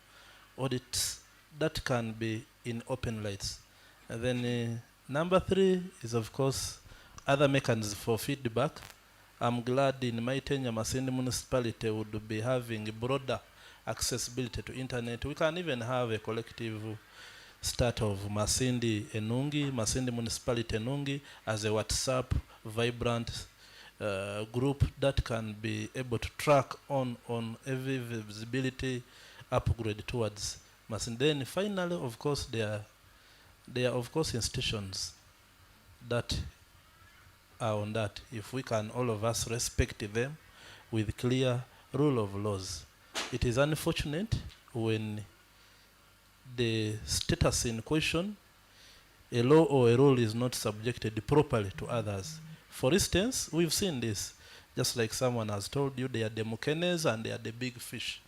audits that can be in open lights. And then number three is, of course, other mechanisms for feedback. I'm glad in my tenure, Masindi municipality would be having broader accessibility to internet. We can even have a collective start of Masindi Enungi, Masindi municipality Enungi, as a WhatsApp vibrant group that can be able to track on every visibility upgrade towards Masindi. Then finally, of course, there are of course institutions that are on that. If we can all of us respect them with clear rule of laws. It is unfortunate when the status in question, a law or a rule, is not subjected properly to others. For instance, we've seen this, just like someone has told you, they are the mukenes and they are the big fish.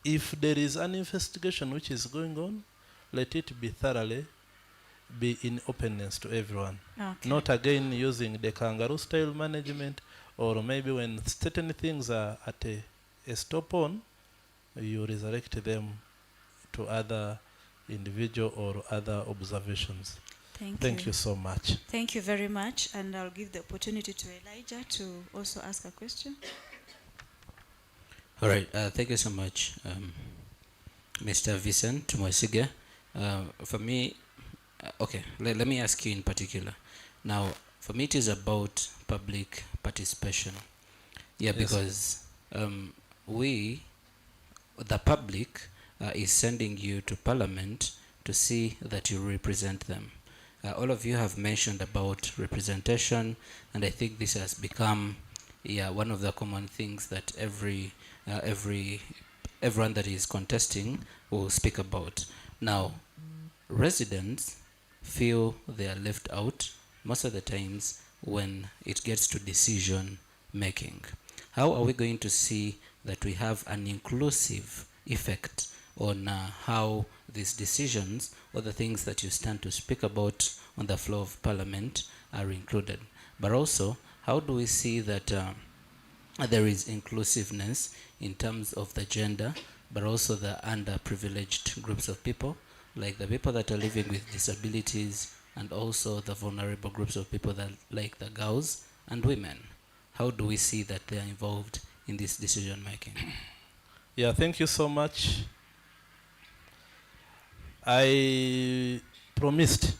If there is an investigation which is going on, let it be thoroughly be in openness to everyone. Okay. Not again using the kangaroo style management, or maybe when certain things are at a stop on, you resurrect them to other individual or other observations. Thank you so much. Thank you very much, and I'll give the opportunity to Elijah to also ask a question. All right, thank you so much, Mr. Vincent Tumwesige. For me, Okay, let me ask you in particular. Now, for me, it is about public participation. Yeah, Yes. because we, the public, is sending you to Parliament to see that you represent them. All of you have mentioned about representation, and I think this has become, yeah, one of the common things that everyone that is contesting will speak about. Now, residents feel they are left out most of the times when it gets to decision making. How are we going to see that we have an inclusive effect on how these decisions or the things that you stand to speak about on the floor of Parliament are included? But also, how do we see that there is inclusiveness in terms of the gender, but also the underprivileged groups of people, like the people that are living with disabilities, and also the vulnerable groups of people that, like the girls and women? How do we see that they are involved in this decision making? Yeah, thank you so much. I promised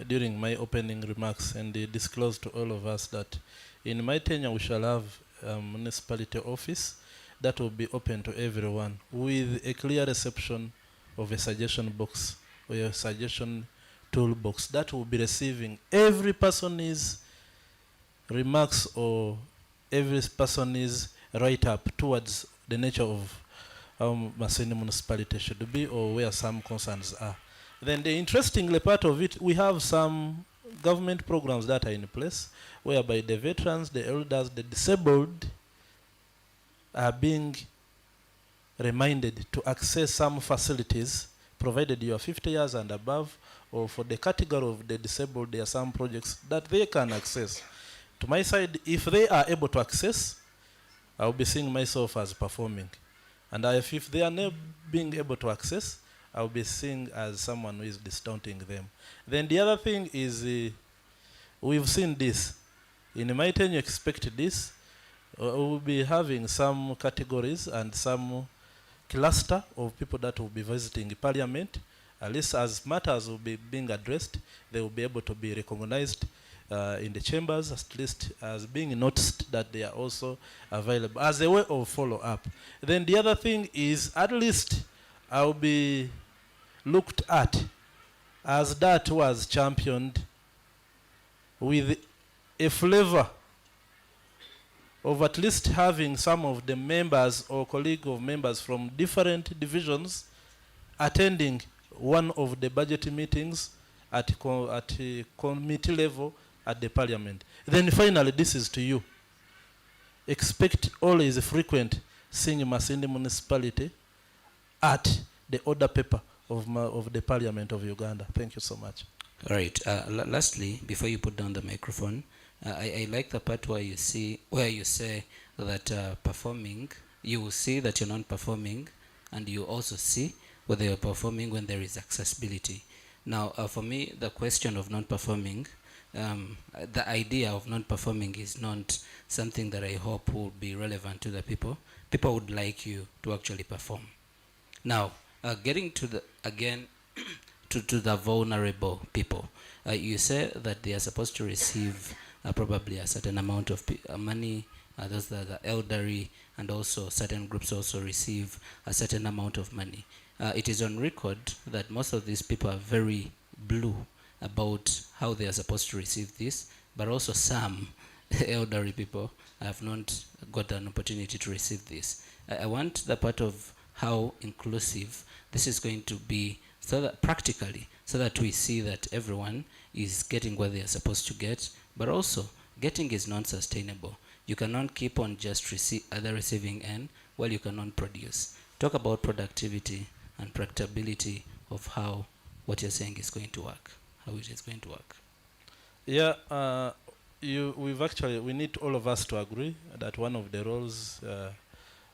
during my opening remarks and disclosed to all of us that in my tenure we shall have a municipality office that will be open to everyone with a clear reception of a suggestion box or a suggestion toolbox that will be receiving every person's remarks or every person's write-up towards the nature of how Masindi municipality should be or where some concerns are. Then the interestingly part of it, we have some government programs that are in place whereby the veterans, the elders, the disabled are being reminded to access some facilities provided you are 50 years and above, or for the category of the disabled there are some projects that they can access. To my side, if they are able to access, I will be seeing myself as performing. And if they are not being able to access, I will be seeing as someone who is discounting them. Then the other thing is, we've seen this. In my tenure, you expect this. We'll be having some categories and some cluster of people that will be visiting Parliament. At least as matters will be being addressed, they will be able to be recognized in the chambers, at least as being noticed that they are also available as a way of follow-up. Then the other thing is, at least I'll be looked at as that was championed with a flavor of at least having some of the members or colleague of members from different divisions attending one of the budget meetings at committee level at the Parliament. Then finally, this is to you. Expect always frequent seeing Masindi municipality at the order paper of the Parliament of Uganda. Thank you so much. All right. Lastly, before you put down the microphone, I like the part where you say that performing, you will see that you're not performing, and you also see whether you're performing when there is accessibility. Now, for me, the question of non-performing, the idea of non-performing is not something that I hope will be relevant to the people. People would like you to actually perform. Now, getting to the, again, to the vulnerable people, you say that they are supposed to receive probably a certain amount of money. Those that are the elderly, and also certain groups also receive a certain amount of money. It is on record that most of these people are very blue about how they are supposed to receive this, but also some elderly people have not got an opportunity to receive this. I want the part of how inclusive this is going to be, so that practically, so that we see that everyone is getting what they are supposed to get, but also getting is non-sustainable. You cannot keep on just at the receiving end while you cannot produce. Talk about productivity and practicability of how what you're saying is going to work, how it is going to work. Yeah, we need all of us to agree that one of the roles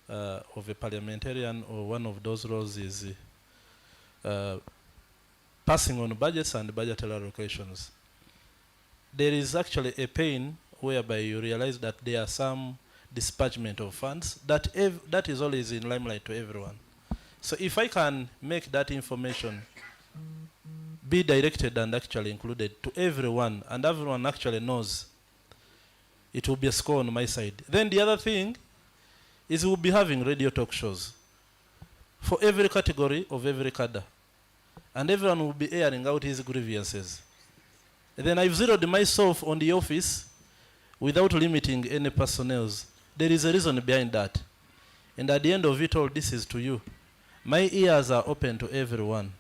of a parliamentarian, or one of those roles, is passing on budgets and budgetary allocations. There is actually a pain whereby you realize that there are some dispatchment of funds that is always in limelight to everyone. So if I can make that information be directed and actually included to everyone, and everyone actually knows, it will be a score on my side. Then the other thing is we'll be having radio talk shows for every category of every cadre, and everyone will be airing out his grievances. And then I've zeroed myself on the office without limiting any personnel. There is a reason behind that. And at the end of it all, this is to you. My ears are open to everyone.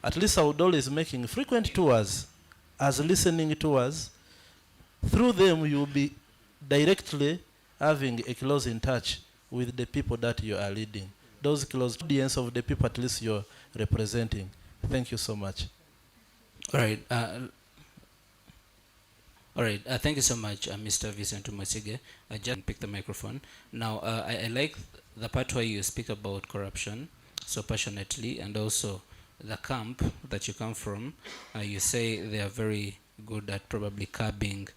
At least I would always making frequent tours as listening tours. Through them, you will be directly having a close in touch with the people that you are leading. Those close audience of the people at least you're representing. Thank you so much. All right. Thank you so much, Mr. Vicente Mosige. I just picked the microphone. Now, I like the part where you speak about corruption so passionately, and also the camp that you come from. You say they are very good at probably curbing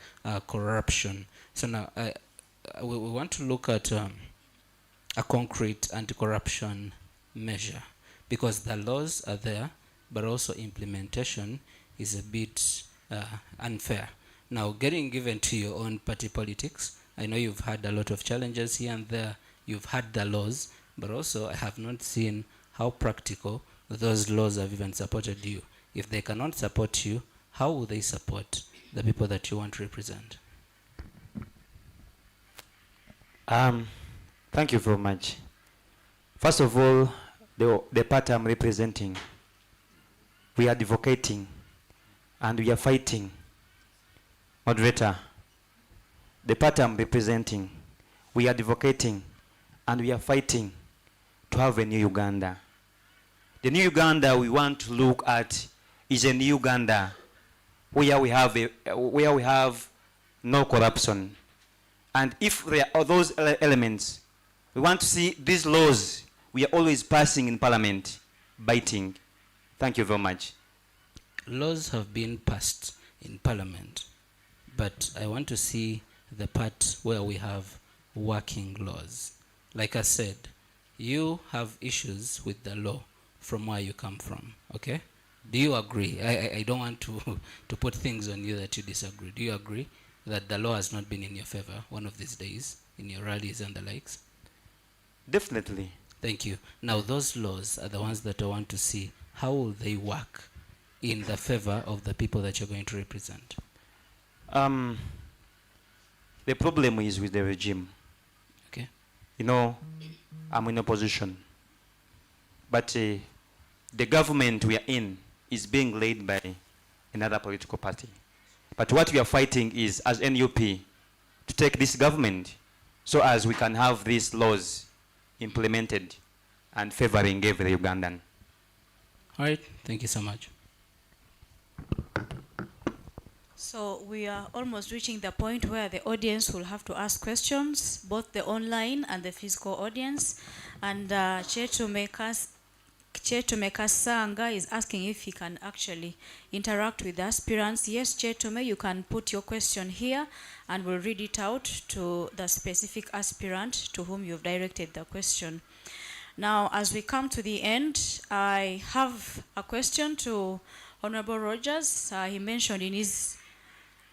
corruption. So now, we want to look at a concrete anti-corruption measure, because the laws are there, but also implementation is a bit unfair. Now, getting given to your own party politics, I know you've had a lot of challenges here and there. You've had the laws, but also I have not seen how practical those laws have even supported you. If they cannot support you, how will they support the people that you want to represent? Thank you very much. First of all, the party I'm representing, we are advocating and we are fighting. Moderator, the party I'm representing, we are advocating and we are fighting to have a new Uganda. The new Uganda we want to look at is a new Uganda where we have no corruption. And if there are those elements, we want to see these laws we are always passing in Parliament biting. Thank you very much. Laws have been passed in Parliament, but I want to see the part where we have working laws. Like I said, you have issues with the law from where you come from, okay? Do you agree? I don't want to put things on you that you disagree. Do you agree that the law has not been in your favor one of these days, in your rallies and the likes? Definitely. Thank you. Now, those laws are the ones that I want to see. How will they work in the favor of the people that you're going to represent? The problem is with the regime. Okay. You know, I'm in opposition. But the government we are in is being led by another political party. But what we are fighting is, as NUP, to take this government so as we can have these laws implemented and favoring every Ugandan. All right. Thank you so much. So we are almost reaching the point where the audience will have to ask questions, both the online and the physical audience. And Chetumeka Sanga is asking if he can actually interact with the aspirants. Yes, Chetume, you can put your question here and we'll read it out to the specific aspirant to whom you've directed the question. Now, as we come to the end, I have a question to Honorable Rogers. He mentioned in his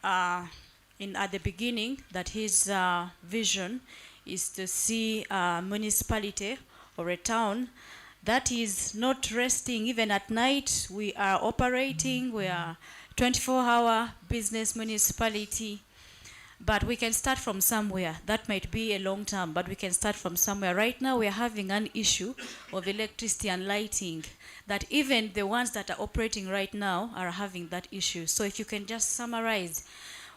at the beginning that his vision is to see a municipality or a town that is not resting even at night. We are operating, we are 24-hour business municipality, but we can start from somewhere. That might be a long term, but we can start from somewhere. Right now we are having an issue of electricity and lighting that even the ones that are operating right now are having that issue. So if you can just summarize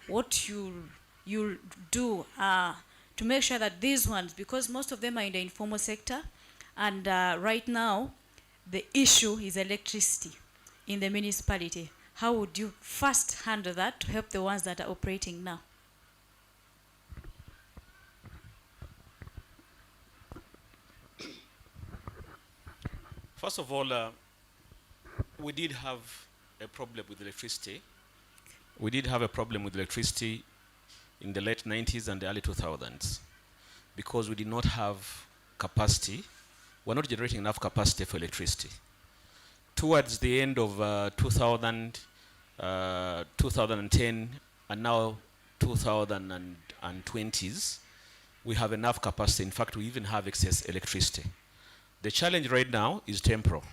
what you'll do to make sure that these ones, because most of them are in the informal sector, and right now the issue is electricity in the municipality. How would you first handle that to help the ones that are operating now? First of all, we did have a problem with electricity. We did have a problem with electricity in the late 90s and the early 2000s because we did not have capacity. We're not generating enough capacity for electricity towards the end of 2010 and now 2020s, we have enough capacity. In fact, we even have excess electricity. The challenge right now is temporal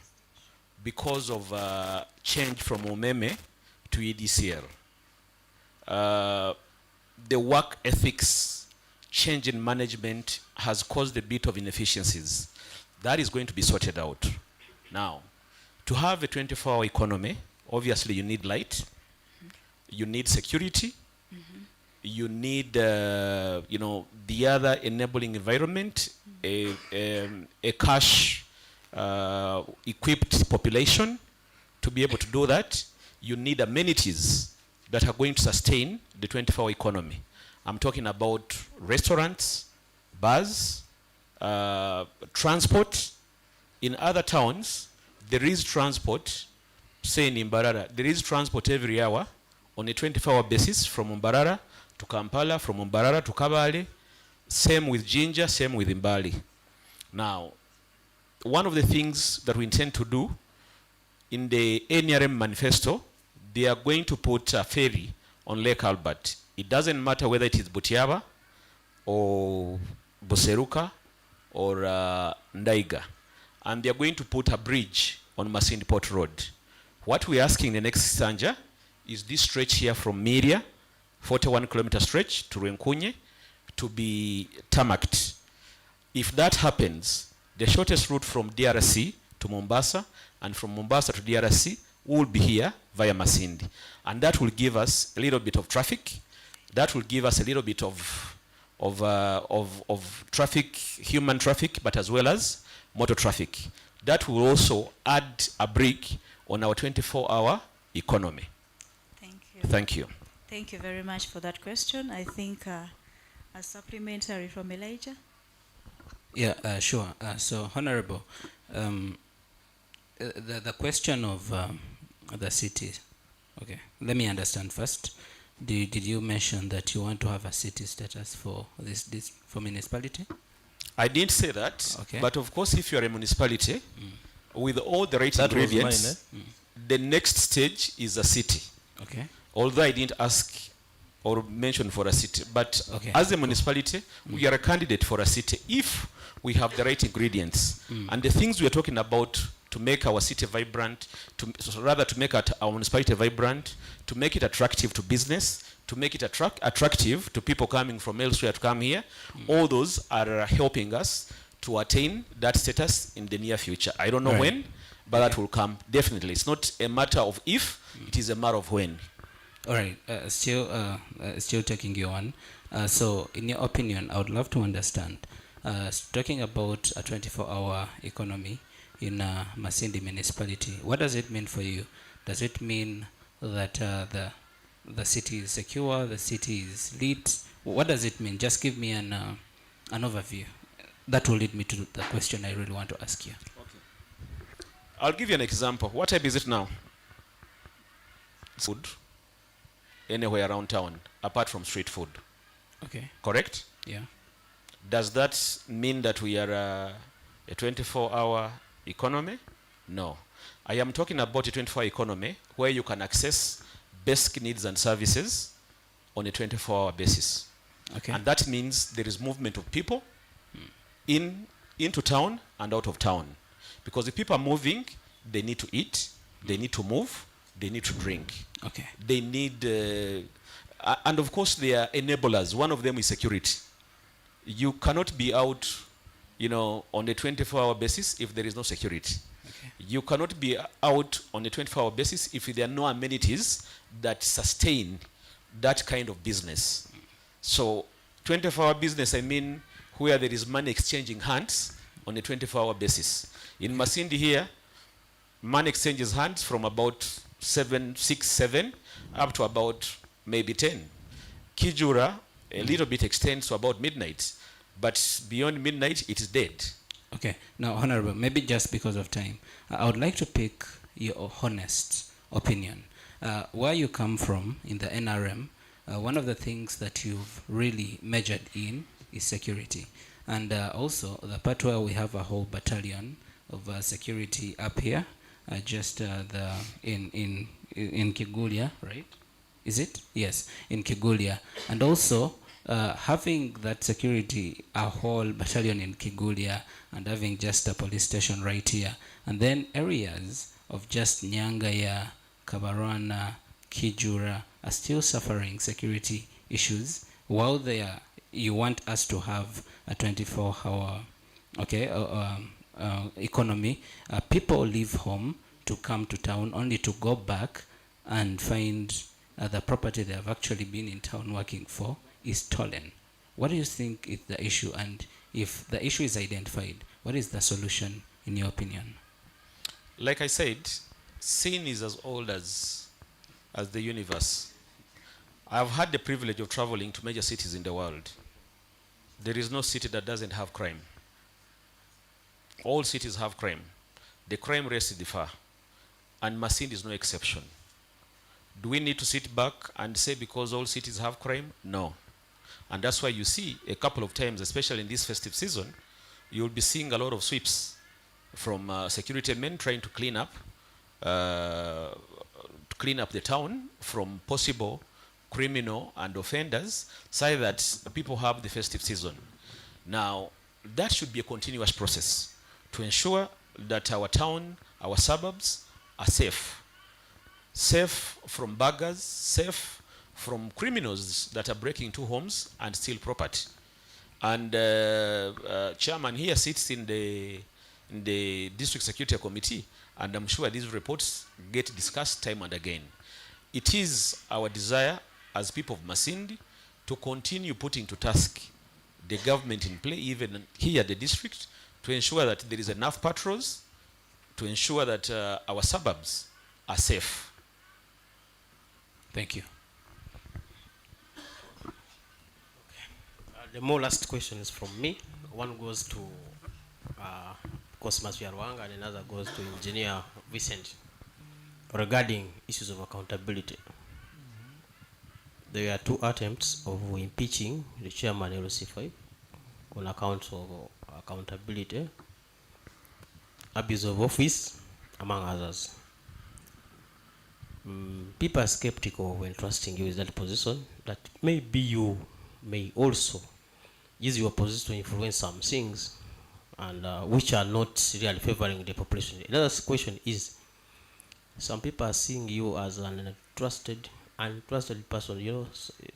because of change from Umeme to EDCL. The work ethics change in management has caused a bit of inefficiencies. That is going to be sorted out. Now, to have a 24-hour economy, obviously you need light, you need security, you need, the other enabling environment, a cash equipped population to be able to do that. You need amenities that are going to sustain the 24-hour economy. I'm talking about restaurants, bars, transport. In other towns, there is transport, say in Mbarara, there is transport every hour on a 24-hour basis from Mbarara to Kampala, from Mbarara to Kabale, same with Jinja, same with Mbali. Now, one of the things that we intend to do in the NRM manifesto, they are going to put a ferry on Lake Albert. It doesn't matter whether it is Butiaba or Buseruka or Ndaiga. And they are going to put a bridge on Masindi Port Road. What we're asking the next Sanja is this stretch here from Miria, 41-kilometer stretch to Renkunye, to be tarmacked. If that happens, the shortest route from DRC to Mombasa and from Mombasa to DRC will be here via Masindi. And that will give us a little bit of traffic. That will give us a little bit of traffic, human traffic, but as well as motor traffic. That will also add a brick on our 24-hour economy. Thank you. Thank you. Thank you very much for that question. I think a supplementary from Elijah. Yeah, sure. So, Honorable, the question of the city, okay, let me understand first. Did you mention that you want to have a city status for this for municipality? I didn't say that, okay. But of course, if you are a municipality, with all the right ingredients, the next stage is a city. Okay. Although I didn't ask or mention for a city, but as a municipality, we are a candidate for a city if we have the right ingredients. And the things we are talking about to make our city vibrant, to make our municipality vibrant, to make it attractive to business, to make it attractive to people coming from elsewhere to come here, all those are helping us to attain that status in the near future. I don't know when, but that will come definitely. It's not a matter of if, it is a matter of when. All right, still taking you on. So in your opinion, I would love to understand, talking about a 24-hour economy in Masindi municipality, what does it mean for you? Does it mean that the city is secure, the city is lit? What does it mean? Just give me an overview. That will lead me to the question I really want to ask you. Okay. I'll give you an example. What type is it now? Food anywhere around town, apart from street food. Okay. Correct? Yeah. Does that mean that we are a 24-hour economy? No. I am talking about a 24-hour economy where you can access basic needs and services on a 24-hour basis. Okay. And that means there is movement of people into town and out of town. Because if people are moving, they need to eat, they need to move, they need to drink. Okay. They need, and of course they are enablers. One of them is security. You cannot be out, on a 24-hour basis if there is no security. Okay. You cannot be out on a 24-hour basis if there are no amenities that sustain that kind of business. So 24-hour business, I mean, where there is money exchanging hands on a 24-hour basis. In Masindi here, money exchanges hands from about 6, 7, up to about maybe 10. Kijura, a little bit extends to about midnight, but beyond midnight, it is dead. Okay. Now, Honorable, maybe just because of time, I would like to pick your honest opinion. Where you come from in the NRM, one of the things that you've really measured in is security. And also, the part where we have a whole battalion of security up here, just the in Kigulia, right? Is it? Yes, in Kigulia, and also having that security, a whole battalion in Kigulia, and having just a police station right here, and then areas of just Nyangaya, Kabarwana, Kijura are still suffering security issues, while they are, you want us to have a 24-hour economy. People leave home to come to town only to go back and find the property they have actually been in town working for is stolen. What do you think is the issue? And if the issue is identified, what is the solution in your opinion? Like I said, sin is as old as the universe. I've had the privilege of traveling to major cities in the world. There is no city that doesn't have crime. All cities have crime. The crime rates differ, and Masindi is no exception. Do we need to sit back and say because all cities have crime? No. And that's why you see a couple of times, especially in this festive season, you'll be seeing a lot of sweeps from security men trying to clean up the town from possible criminal and offenders, so that people have the festive season. Now, that should be a continuous process to ensure that our town, our suburbs are safe. Safe from burglars, safe from criminals that are breaking into homes and steal property. And chairman here sits in the district security committee, and I'm sure these reports get discussed time and again. It is our desire as people of Masindi to continue putting to task the government in play, even here at the district, to ensure that there is enough patrols, to ensure that our suburbs are safe. Thank you. The more last question is from me. One goes to Cosmas Yarwanga and another goes to Engineer Vincent regarding issues of accountability. There are two attempts of impeaching the chairman LC5 on account of accountability, abuse of office, among others. People are skeptical when trusting you with that position, that maybe you may also use your position to influence some things and which are not really favoring the population. Another question is, some people are seeing you as an untrusted person. You know,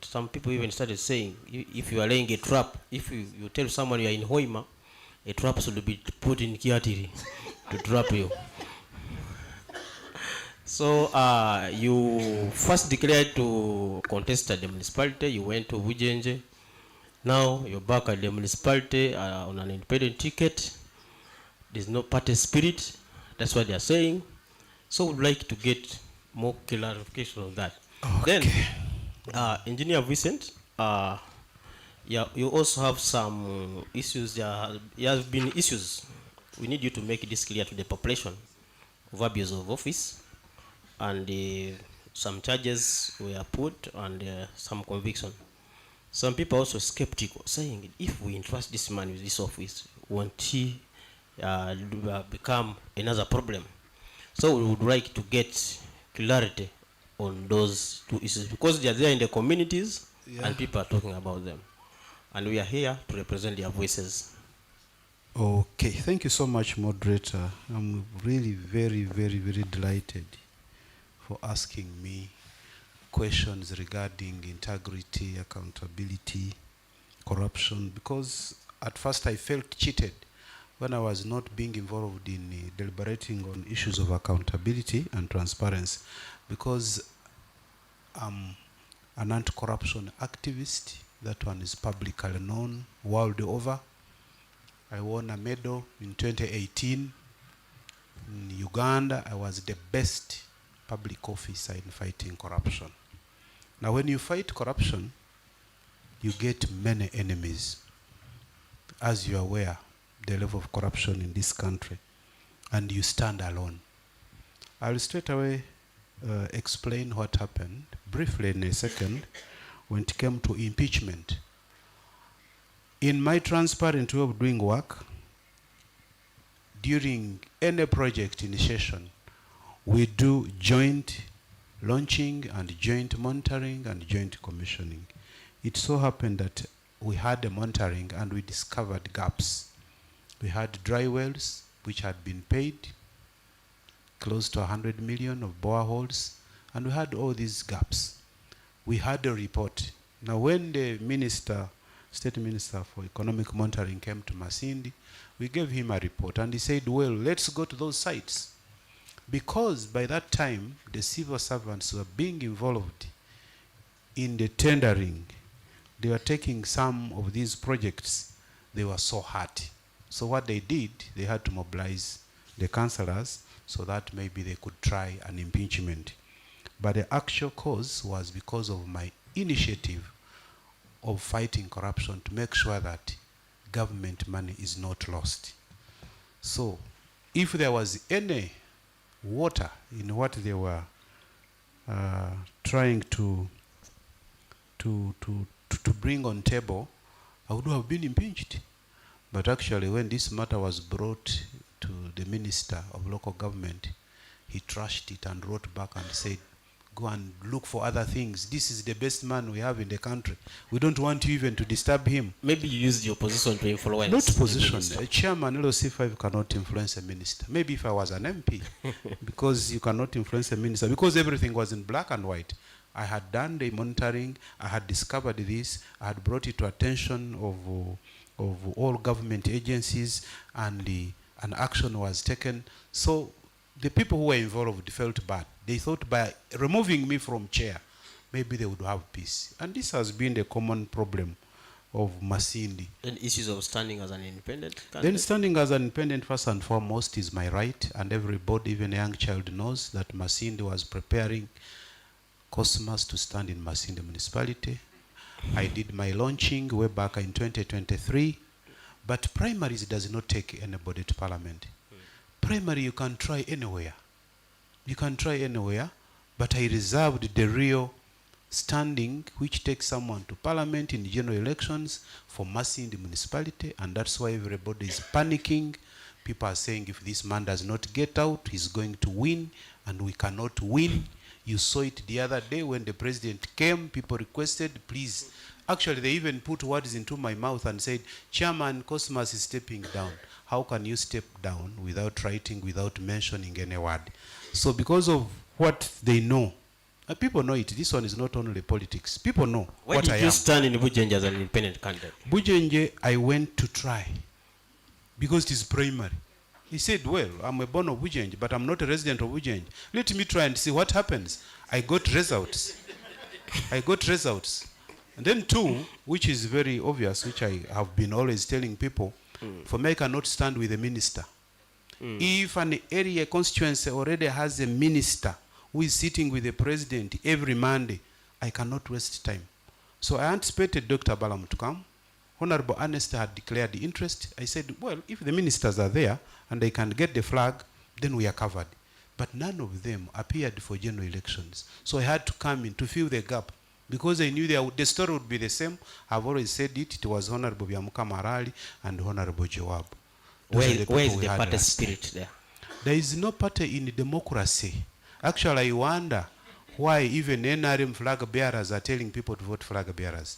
some people even started saying, if you are laying a trap, if you tell someone you are in Hoima, a trap should be put in Kiatiri to trap you. So you first declared to contest at the municipality, you went to Vujenje. Now you're back at the municipality on an independent ticket. There's no party spirit. That's what they are saying. So we'd like to get more clarification on that. Okay. Then, Engineer Vincent, yeah, you also have some issues. There have been issues. We need you to make this clear to the population of abuse of office, and some charges were put and some conviction. Some people are also skeptical, saying if we entrust this man with this office, won't he become another problem? So we would like to get clarity on those two issues, because they are there in the communities, yeah, and people are talking about them. And we are here to represent their voices. Okay, thank you so much, moderator. I'm really very, very, very delighted for asking me questions regarding integrity, accountability, corruption, because at first I felt cheated when I was not being involved in deliberating on issues of accountability and transparency, because I'm an anti-corruption activist. That one is publicly known world over. I won a medal in 2018 in Uganda. I was the best public officer in fighting corruption. Now, when you fight corruption, you get many enemies. As you are aware, the level of corruption in this country, and you stand alone. I'll straight away explain what happened briefly in a second when it came to impeachment. In my transparent way of doing work, during any project initiation, we do joint launching and joint monitoring and joint commissioning. It so happened that we had a monitoring and we discovered gaps. We had dry wells which had been paid, close to 100 million of boreholes, and we had all these gaps. We had a report. Now when the minister, State Minister for Economic Monitoring came to Masindi, we gave him a report and he said, well, let's go to those sites. Because by that time, the civil servants were being involved in the tendering. They were taking some of these projects. They were so hard. So what they did, they had to mobilize the councillors so that maybe they could try an impeachment. But the actual cause was because of my initiative of fighting corruption to make sure that government money is not lost. So if there was any water in what they were trying to bring on table, I would have been impeached. But actually when this matter was brought to the Minister of Local Government, he trashed it and wrote back and said, go and look for other things. This is the best man we have in the country. We don't want you even to disturb him. Maybe you used your position to influence. Not position. A chairman LOC5 cannot influence a minister. Maybe if I was an MP, because you cannot influence a minister, because everything was in black and white. I had done the monitoring, I had discovered this, I had brought it to attention of all government agencies, and an action was taken. So the people who were involved felt bad. They thought by removing me from chair, maybe they would have peace. And this has been the common problem of Masindi. And issues of standing as an independent candidate? Then standing as an independent, first and foremost, is my right. And everybody, even a young child, knows that Masindi was preparing customers to stand in Masindi municipality. I did my launching way back in 2023. But primaries does not take anybody to parliament. Primary you can try anywhere. You can try anywhere, but I reserved the real standing which takes someone to parliament in general elections for Masindi municipality, and that's why everybody is panicking. People are saying if this man does not get out, he's going to win, and we cannot win. You saw it the other day when the president came, people requested, please. Actually, they even put words into my mouth and said, Chairman, Cosmas is stepping down. How can you step down without writing, without mentioning any word? So because of what they know, people know it. This one is not only politics. People know Why what I am. Why did you stand in Bujenje as an independent candidate? Bujenje, I went to try because it is primary. He said, well, I'm a born of Bujenje, but I'm not a resident of Bujenje. Let me try and see what happens. I got results. I got results. And then two, which is very obvious, which I have been always telling people, for me I cannot stand with a minister. If an area constituency already has a minister who is sitting with the president every Monday, I cannot waste time. So I anticipated Dr. Balam to come. Honorable Ernest had declared the interest. I said, well, if the ministers are there and they can get the flag, then we are covered. But none of them appeared for general elections. So I had to come in to fill the gap because I knew the story would be the same. I've always said it. It was Honorable Biamuka Marali and Honorable Joab. Where is the party spirit there? There is no party in democracy. Actually, I wonder why even NRM flag bearers are telling people to vote flag bearers.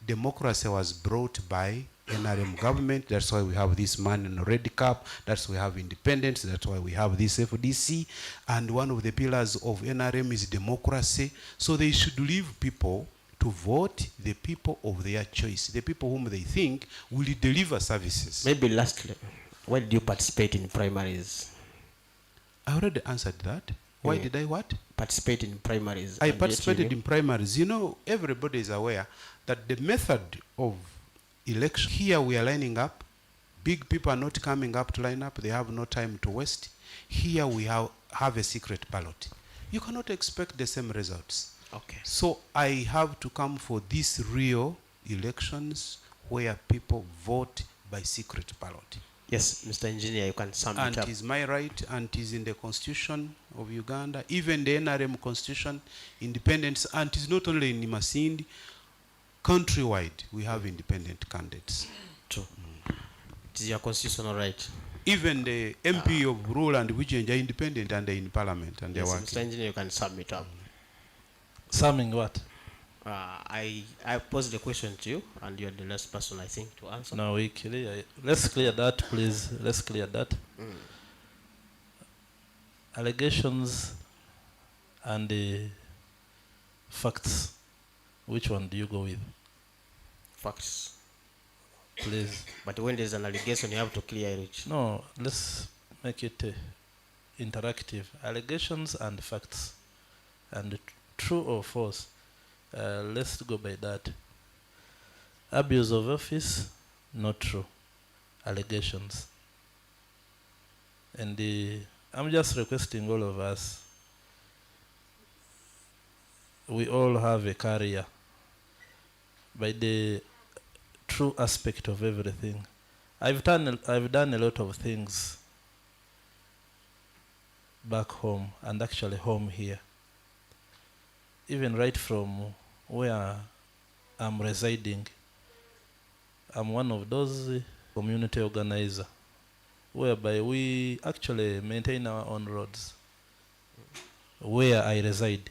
Democracy was brought by NRM government. That's why we have this man in a red cap. That's why we have independence. That's why we have this FDC. And one of the pillars of NRM is democracy. So they should leave people to vote the people of their choice, the people whom they think will deliver services. Maybe lastly, why did you participate in primaries? I already answered that. Why did I what? Participate in primaries. I participated in primaries. You know, everybody is aware that the method of election, here we are lining up. Big people are not coming up to line up. They have no time to waste. Here we have a secret ballot. You cannot expect the same results. Okay. So I have to come for these real elections where people vote by secret ballot. Yes, Mr. Engineer, you can sum And it up. it is my right, and it is in the constitution of Uganda, even the NRM constitution, independence, and it is not only in Masindi, countrywide, we have independent candidates. True. It is your constitutional right. even the MP of rural and Wijenja are independent and they're in parliament and they're Yes, working. Mr. Engineer, you can sum it up. Summing what? I posed the question to you, and you're the last person, I think, to answer. No, we clear. Let's clear that, please. Let's clear that. Allegations and the facts. Which one do you go with? Facts. Please. But when there's an allegation, you have to clear it. No, let's make it interactive. Allegations and facts. And true or false. Let's go by that. Abuse of office, not true. Allegations. And I'm just requesting all of us. We all have a career. By the true aspect of everything. I've done a lot of things back home and actually home here. Even right from where I'm residing, I'm one of those community organizers whereby we actually maintain our own roads where I reside.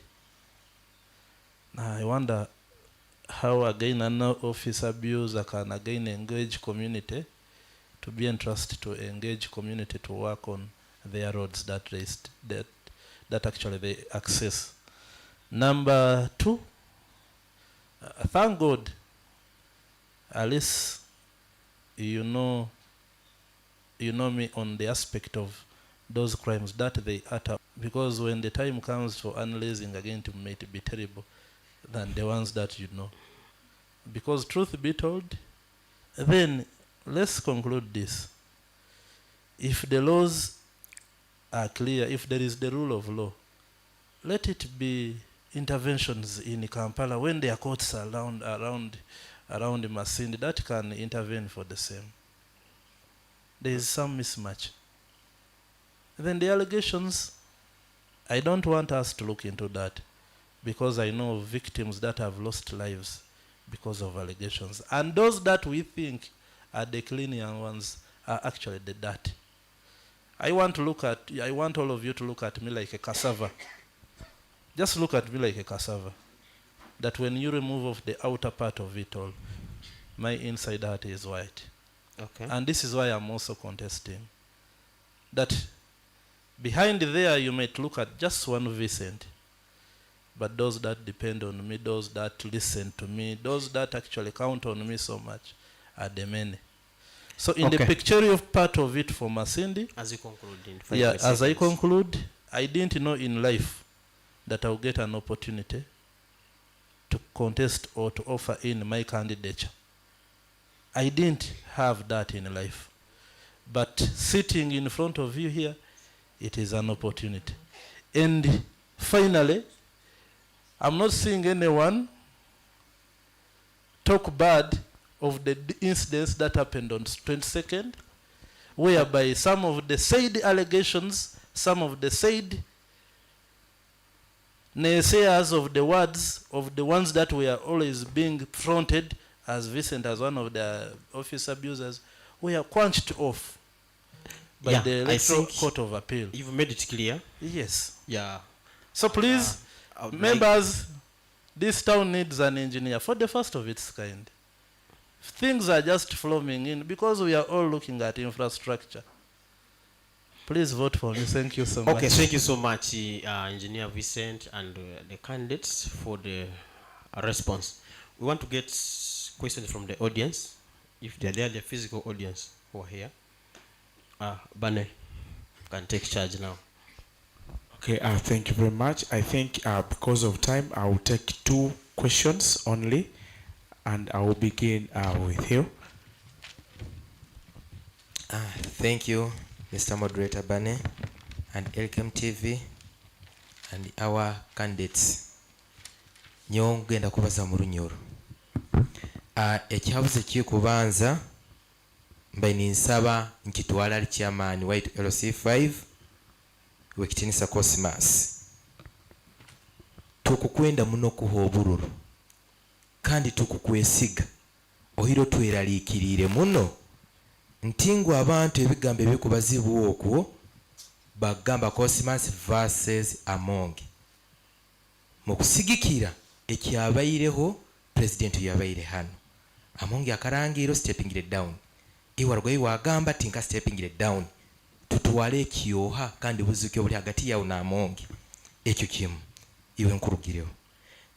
Now I wonder how again an office abuser can again engage community to be entrusted to engage community to work on their roads that actually they access. Number 2, thank God, at least you know me on the aspect of those crimes that they utter, because when the time comes for analyzing again, it might be terrible than the ones that you know. Because truth be told, then let's conclude this. If the laws are clear, if there is the rule of law, let it be interventions in Kampala when there are courts around Masindi that can intervene for the same. There is some mismatch. Then the allegations, I don't want us to look into that, because I know victims that have lost lives because of allegations. And those that we think are the cleaner ones are actually the dirty. I want all of you to look at me like a cassava. Just look at me like a cassava. That when you remove off the outer part of it all, my inside heart is white. Okay. And this is why I'm also contesting. That behind there you might look at just one Vincent. But those that depend on me, those that listen to me, those that actually count on me so much are the many. So in the pictorial part of it for Masindi, as you conclude in 5 as seconds. I conclude, I didn't know in life that I'll get an opportunity to contest or to offer in my candidature. I didn't have that in life. But sitting in front of you here, it is an opportunity. And finally, I'm not seeing anyone talk bad of the incidents that happened on 22nd, whereby some of the said allegations, some of the said naysayers of the words of the ones that were always being fronted as Vincent as one of the office abusers, were quenched off by the Electoral Court of Appeal. You've made it clear. Yes. Yeah. So please, members, this town needs an engineer for the first of its kind. Things are just flowing in because we are all looking at infrastructure. Please vote for me. Thank you so much. Okay, thank you so much, Engineer Vincent and the candidates for the response. We want to get questions from the audience, if they're there, the physical audience who are here. Bane, can take charge now. Okay, thank you very much. I think because of time, I will take 2 questions only, and I will begin with you. Thank you, Mr. Moderator Bane, and Elkem TV, and our candidates. Nyo ngenda kubaza mu lunyoro. Ekyabuze kiri kubanza mbe ninsaba nkitwala ali chairman White LC5 wekitinisa Cosmas. Tukukwenda muno kuha obururu kandi tukukwesiga ohiro tweralikirire muno ntingu abantu ebigambo ebikubazibu okwo bagamba Cosmas versus Among mu kusigikira ekyabaireho president yabaire hano Among akarangiro stepping it down iwarwayi wagamba tinka stepping it down tutuwale ekyoha kandi buzuke buli hagati yawo na Among ekyo kimu iwe nkurugireho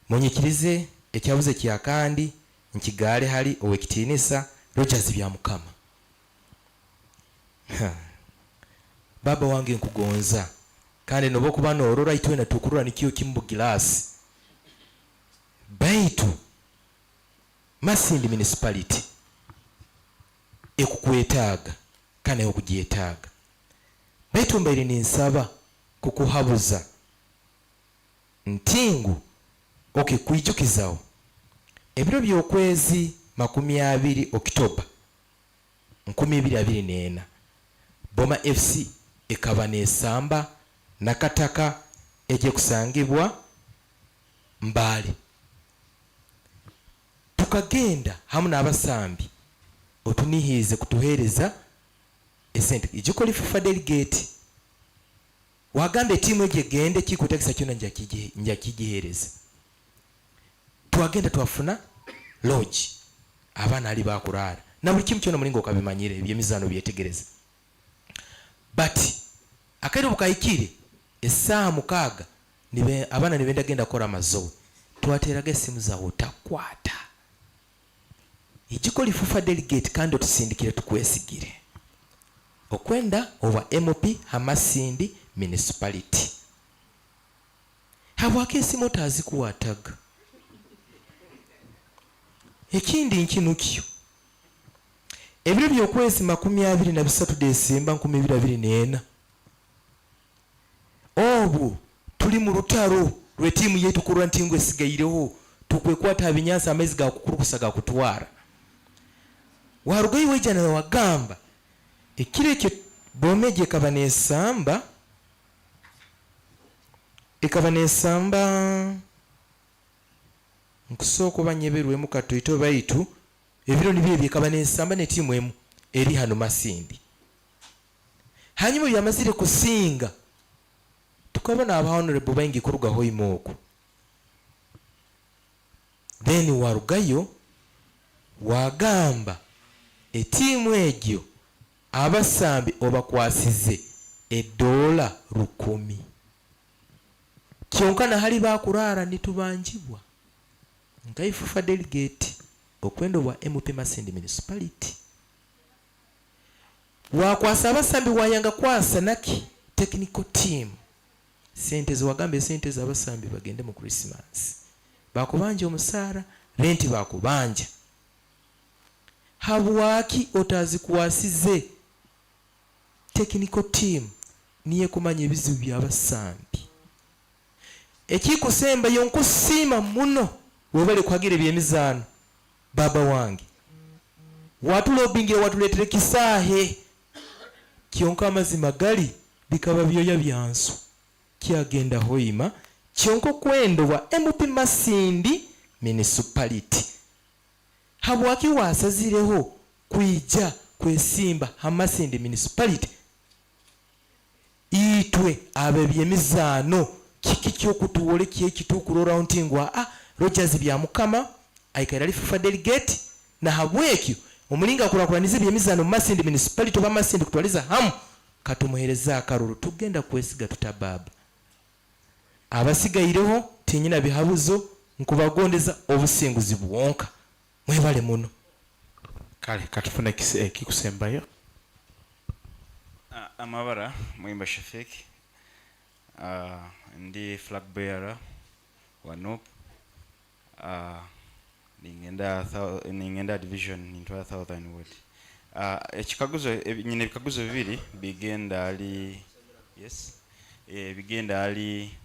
munyikirize ekyabuze kya kandi nkigale hali owekitinisa Rogers bya mukama baba wange nkugonza kandi nobo kuba norora itwe na tukurura nikiyo kimbu glass baitu Masindi municipality ekukwetaaga kana okugyetaaga baitu mbaire ninsaba kukuhabuza ntingu kwijukizawo ebiro by'okwezi 20 Oktoba 2024 Boma FC ekaba nesamba nakataka eje kusangibwa Mbale tukagenda hamu n'abasambi otunihize kutuhereza esente ijukoli FIFA delegate wagambe timu eje gende kikutakisa kyona njakigihereza twagenda twafuna lodge abana ali bakurara na buli kimu kyona mulingo okabimanyire ebyemizano byetegereza but akairo bukayikire esaaha mukaaga nibe abana nibenda genda kora mazo twateraga esimu zawo takwata ijikoli FIFA delegate kandi otusindikire tukwesigire okwenda owa MP Hamasindi municipality habwake esimu tazikuwataga ekindi nkinukyo ebiro by'okwezi 23 Desemba 2024 obu tuli mu lutalo lwe tiimu yetu kurwa ntingo esigaireho tukwekwata abinyansa amezi ga kukurukusa ga kutwara warugayi wejana wagamba ekireke bomeje ekaba nesamba nkusoko banyeberwe mu katoito baitu ebiro nibye byekaba nesamba ne timu emu eri hano Masindi hanyuma byamazire kusinga tukabona aba honorable bangi kuruga hoimoko then warugayo wagamba etimu egyo abasambi obakwasize $100 kyonka na hali bakurara nitubanjibwa ngai FIFA delegate okwendo wa MP Masindi municipality wakwasa abasambi wayanga kwasa naki technical team sente ziwagambe sente z'abasambi bagende mu Christmas bakubanja omusara renti bakubanja habwaki otazikuwasize technical team niye kumanya ebizibu by'abasambi ekikusemba yonkusima muno webale kwagira ebyemizano baba wange watulobinge watuletere kisahe kyonka amazima gali bikaba byoya byansu kyagenda hoima kyonko kwendo wa MP Masindi municipality habwaki wasazireho kwija kwesimba Hamasindi municipality itwe abebyemizano kiki kyokutuwole kyekitukuro rounding wa Rogers bya mukama aikara FIFA delegate na habwekyo omulinga kurakuranize byemizano Masindi municipality ba Masindi kutwaliza hamu katumuhereza akaruru tugenda kwesiga tutababa abasigaireho tinyina bihabuzo nkubagondeza obusinguzi buwonka mwebale muno kale katufuna kikusembayo amabara mwimba Shafik ndi flag bearer wa NOP ningenda division into Southern Ward ekikaguzo nyine bikaguzo bibiri bigenda ali yes bigenda ali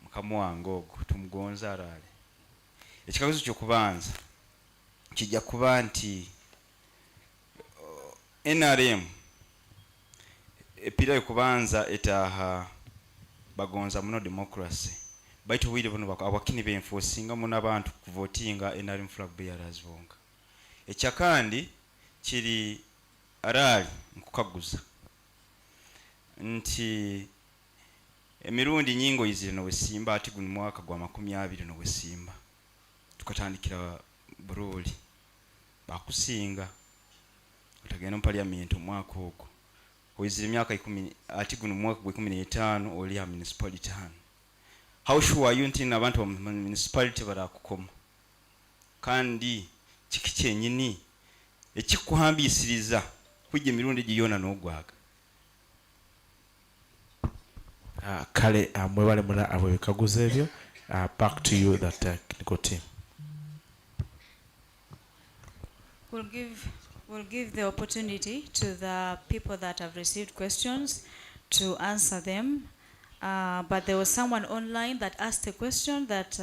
mukamwango tumugonza arale ekikaguzo kyo kubanza kijja kuba nti NRM epira kubanza etaha bagonza muno democracy baitu wile bono abakini be enforcinga muno abantu kuvotinga NRM flag bearers bonga ekyakandi kiri araali nkukaguza nti emirundi nyingi oyizire nowesimba ati guno mwaka gwa 20 nowesimba tukatandikira Buruli bakusinga otagenda mu parliament omwaka ogwo oyizire emyaka 10 ati guno mwaka gwa 15 oli ya municipality hano. How sure are you nti n'abantu ba municipality barakukoma kandi kiki kyenyini ekikuhambisiriza kujja emirundi giyona n'ogwaga? Kale mwebale muna abo bikaguzo ebyo. Back to you, that technical team. We'll give the opportunity to the people that have received questions to answer them. But there was someone online that asked a question that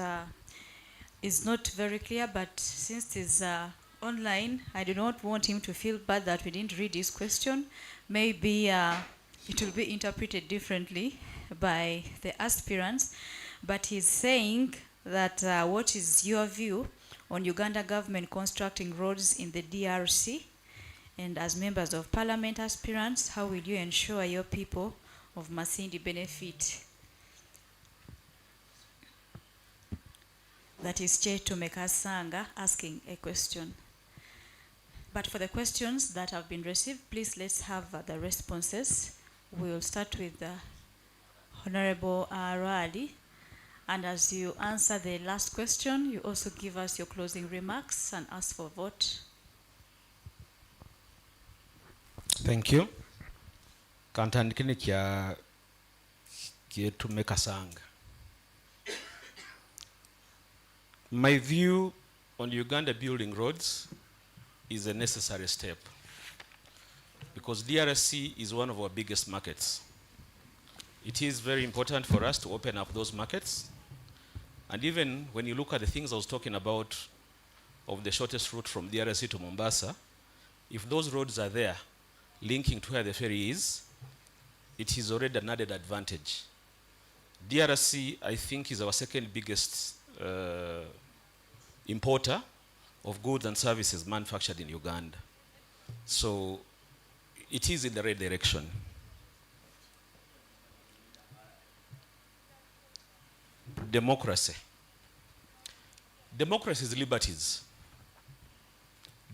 is not very clear, but since it's online, I do not want him to feel bad that we didn't read his question. Maybe it will be interpreted differently by the aspirants, but he's saying that what is your view on Uganda government constructing roads in the DRC? And as members of parliament aspirants, how will you ensure your people of Masindi benefit? That is Chetu Mekasanga asking a question. But for the questions that have been received, please let's have the responses. We'll start with the Honorable Rali. And as you answer the last question, you also give us your closing remarks and ask for vote. Thank you. Kantandikini kya Chetu Mekasanga. My view on Uganda building roads is a necessary step because DRC is one of our biggest markets. It is very important for us to open up those markets. And even when you look at the things I was talking about of the shortest route from DRC to Mombasa, if those roads are there, linking to where the ferry is, it is already an added advantage. DRC, I think, is our second biggest importer of goods and services manufactured in Uganda. So it is in the right direction. Democracy. Democracy is liberties.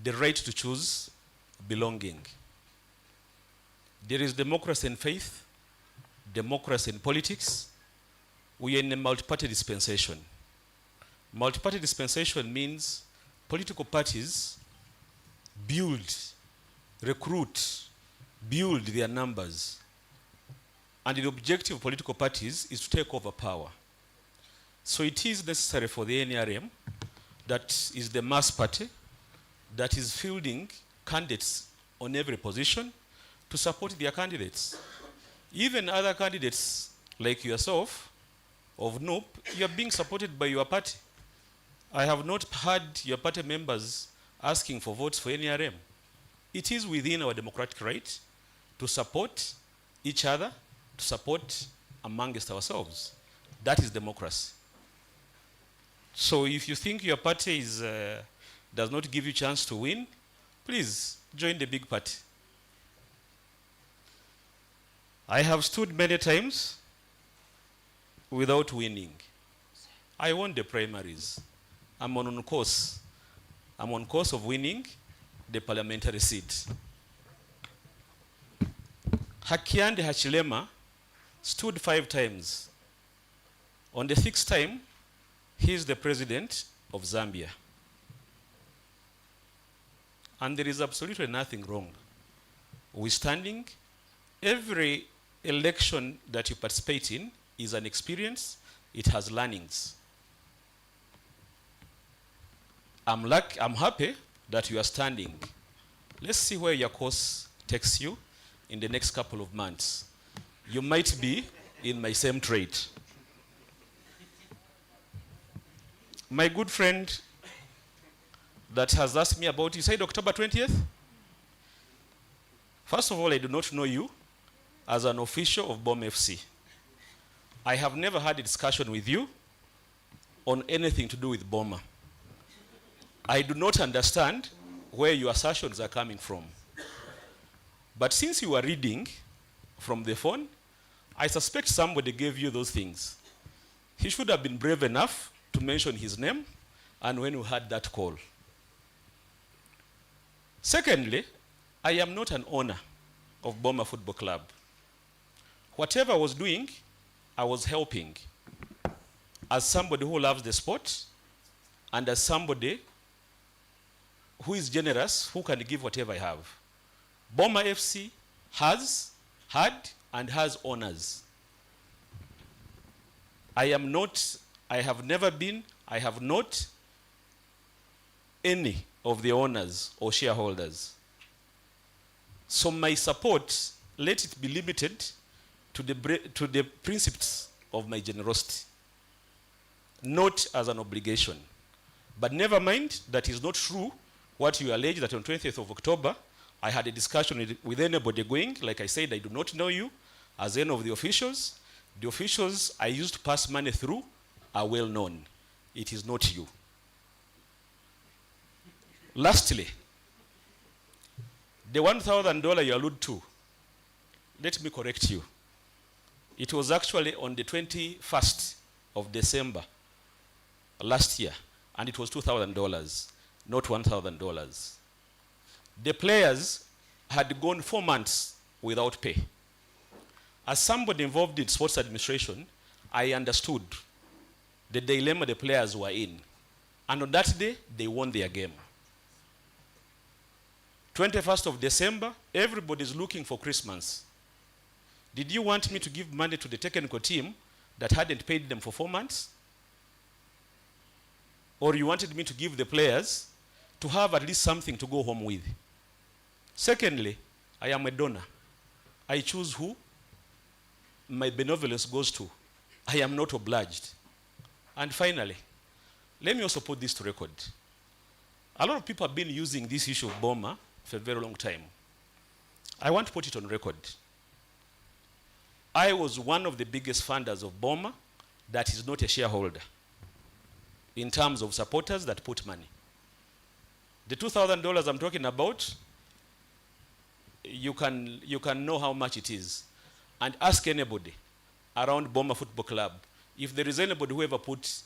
The right to choose belonging. There is democracy in faith, democracy in politics. We are in a multi-party dispensation. Multi-party dispensation means political parties build, recruit, build their numbers. And the objective of political parties is to take over power. So it is necessary for the NRM, that is the mass party, that is fielding candidates on every position to support their candidates. Even other candidates like yourself of NUP, you are being supported by your party. I have not heard your party members asking for votes for NRM. It is within our democratic right to support each other, to support amongst ourselves. That is democracy. So if you think your party does not give you a chance to win, please join the big party. I have stood many times without winning. I won the primaries. I'm on course. I'm on course of winning the parliamentary seat. Hakiande Hachilema stood 5 times. On the 6th time, he is the president of Zambia. And there is absolutely nothing wrong with standing. Every election that you participate in is an experience. It has learnings. I'm happy that you are standing. Let's see where your course takes you in the next couple of months. You might be in my same trade. My good friend that has asked me about, you said October 20th? First of all, I do not know you as an official of BOM FC. I have never had a discussion with you on anything to do with BOMA. I do not understand where your assertions are coming from. But since you are reading from the phone, I suspect somebody gave you those things. He should have been brave enough to mention his name and when you had that call. Secondly, I am not an owner of Boma Football Club. Whatever I was doing, I was helping as somebody who loves the sport and as somebody who is generous, who can give whatever I have. Boma FC had and has owners. I have never been, I have not any of the owners or shareholders. So my support, let it be limited to the principles of my generosity, not as an obligation. But never mind, that is not true what you allege, that on 20th of October, I had a discussion with anybody going. Like I said, I do not know you as any of the officials. The officials I used to pass money through are well known. It is not you. Lastly, the $1,000 you allude to, let me correct you. It was actually on the 21st of December last year, and it was $2,000, not $1,000. The players had gone 4 months without pay. As somebody involved in sports administration, I understood the dilemma the players were in. And on that day, they won their game. 21st of December, everybody's looking for Christmas. Did you want me to give money to the technical team that hadn't paid them for 4 months? Or you wanted me to give the players to have at least something to go home with? Secondly, I am a donor. I choose who my benevolence goes to. I am not obliged. And finally, let me also put this to record. A lot of people have been using this issue of Boma for a very long time. I want to put it on record. I was one of the biggest funders of Boma that is not a shareholder in terms of supporters that put money. The $2,000 I'm talking about, you can know how much it is. And ask anybody around Boma Football Club if there is anybody who ever put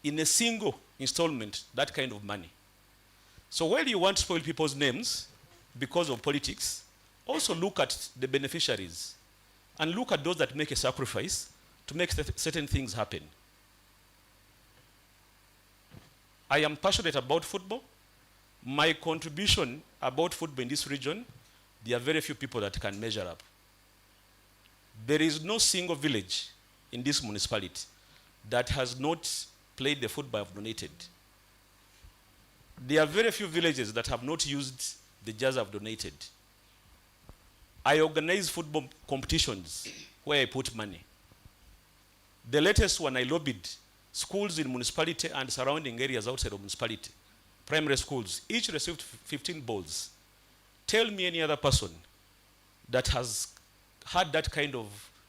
in a single installment that kind of money. So while you want to spoil people's names because of politics, also look at the beneficiaries and look at those that make a sacrifice to make certain things happen. I am passionate about football. My contribution about football in this region, there are very few people that can measure up. There is no single village in this municipality that has not played the football I've donated. There are very few villages that have not used the jazz I've donated. I organize football competitions where I put money. The latest one, I lobbied schools in municipality and surrounding areas outside of municipality, primary schools, each received 15 balls. Tell me any other person that has had that kind of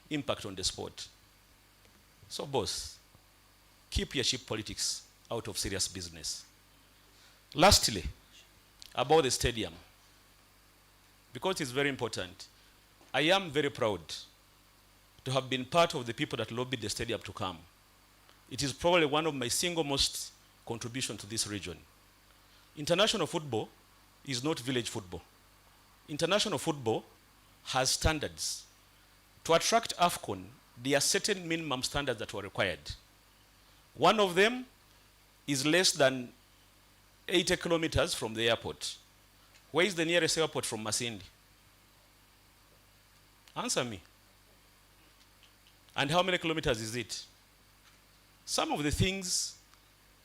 impact on the sport. So boss, keep your cheap politics out of serious business. Lastly, about the stadium, because it's very important, I am very proud to have been part of the people that lobbied the stadium to come. It is probably one of my single most contribution to this region. International football is not village football. International football has standards. To attract AFCON, there are certain minimum standards that were required. One of them is less than 80 kilometers from the airport. Where is the nearest airport from Masindi? Answer me. And how many kilometers is it? Some of the things,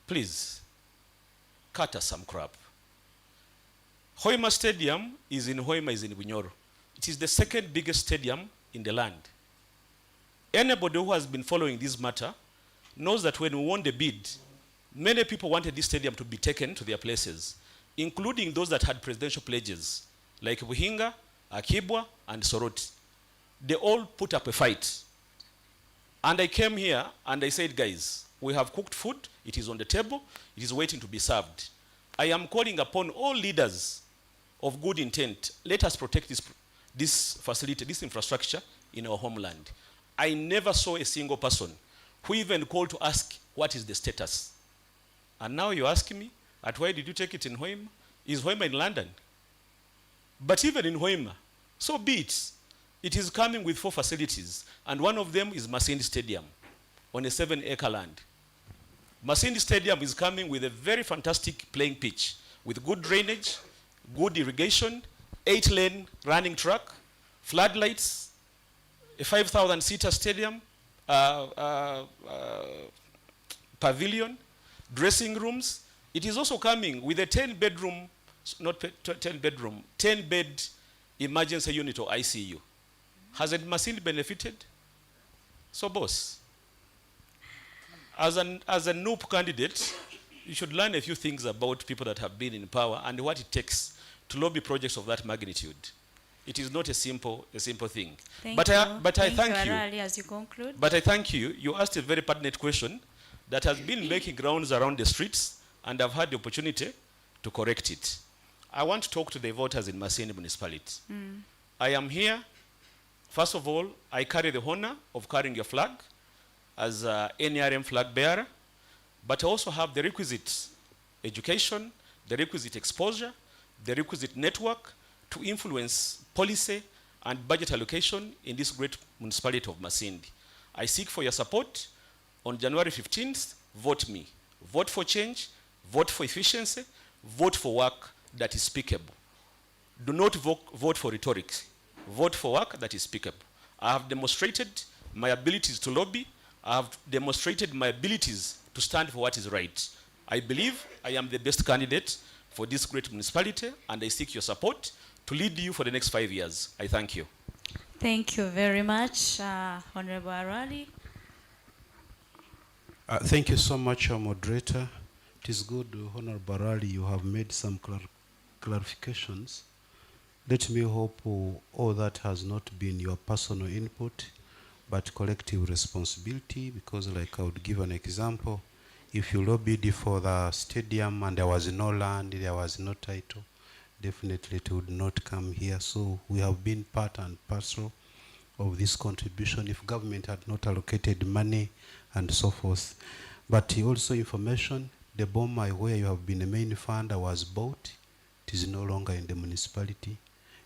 please, cut us some crap. Hoima Stadium is in Hoima, is in Bunyoro. It is the second biggest stadium in the land. Anybody who has been following this matter knows that when we won the bid, many people wanted this stadium to be taken to their places, including those that had presidential pledges, like Buhinga, Akibwa, and Soroti. They all put up a fight. And I came here and I said, guys, we have cooked food, it is on the table, it is waiting to be served. I am calling upon all leaders of good intent. Let us protect this facility, this infrastructure in our homeland. I never saw a single person who even called to ask what is the status. And now you ask me, why did you take it in Hoima? Is Hoima in London? But even in Hoima, so be it. It is coming with 4 facilities, and one of them is Masindi Stadium on a 7-acre land. Masindi Stadium is coming with a very fantastic playing pitch with good drainage, good irrigation, 8-lane running track, floodlights, a 5,000-seater stadium, pavilion, dressing rooms. It is also coming with a 10-bedroom, 10-bed emergency unit or ICU. Hasn't Masindi benefited? So, boss, as a NUP candidate, you should learn a few things about people that have been in power and what it takes to lobby projects of that magnitude. It is not a simple thing. But I thank you. As you conclude. But I thank you. You asked a very pertinent question that has been making rounds around the streets, and I've had the opportunity to correct it. I want to talk to the voters in Masindi municipality. I am here. First of all, I carry the honor of carrying your flag as NRM flag bearer, but I also have the requisite education, the requisite exposure, the requisite network to influence policy and budget allocation in this great municipality of Masindi. I seek for your support. On January 15th, vote me. Vote for change, vote for efficiency, vote for work that is speakable. Do not vote for rhetoric. Vote for work that is speakable. I have demonstrated my abilities to lobby. I have demonstrated my abilities to stand for what is right. I believe I am the best candidate for this great municipality, and I seek your support to lead you for the next 5 years. I thank you. Thank you very much, Honorable Arali. Thank you so much, moderator. It is good, Honorable Arali, you have made some clarifications. Let me hope all that has not been your personal input, but collective responsibility, because like I would give an example, if you lobbied for the stadium and there was no land, there was no title, definitely it would not come here. So we have been part and parcel of this contribution if government had not allocated money and so forth. But also information, the bomber where you have been a main funder was bought. It is no longer in the municipality.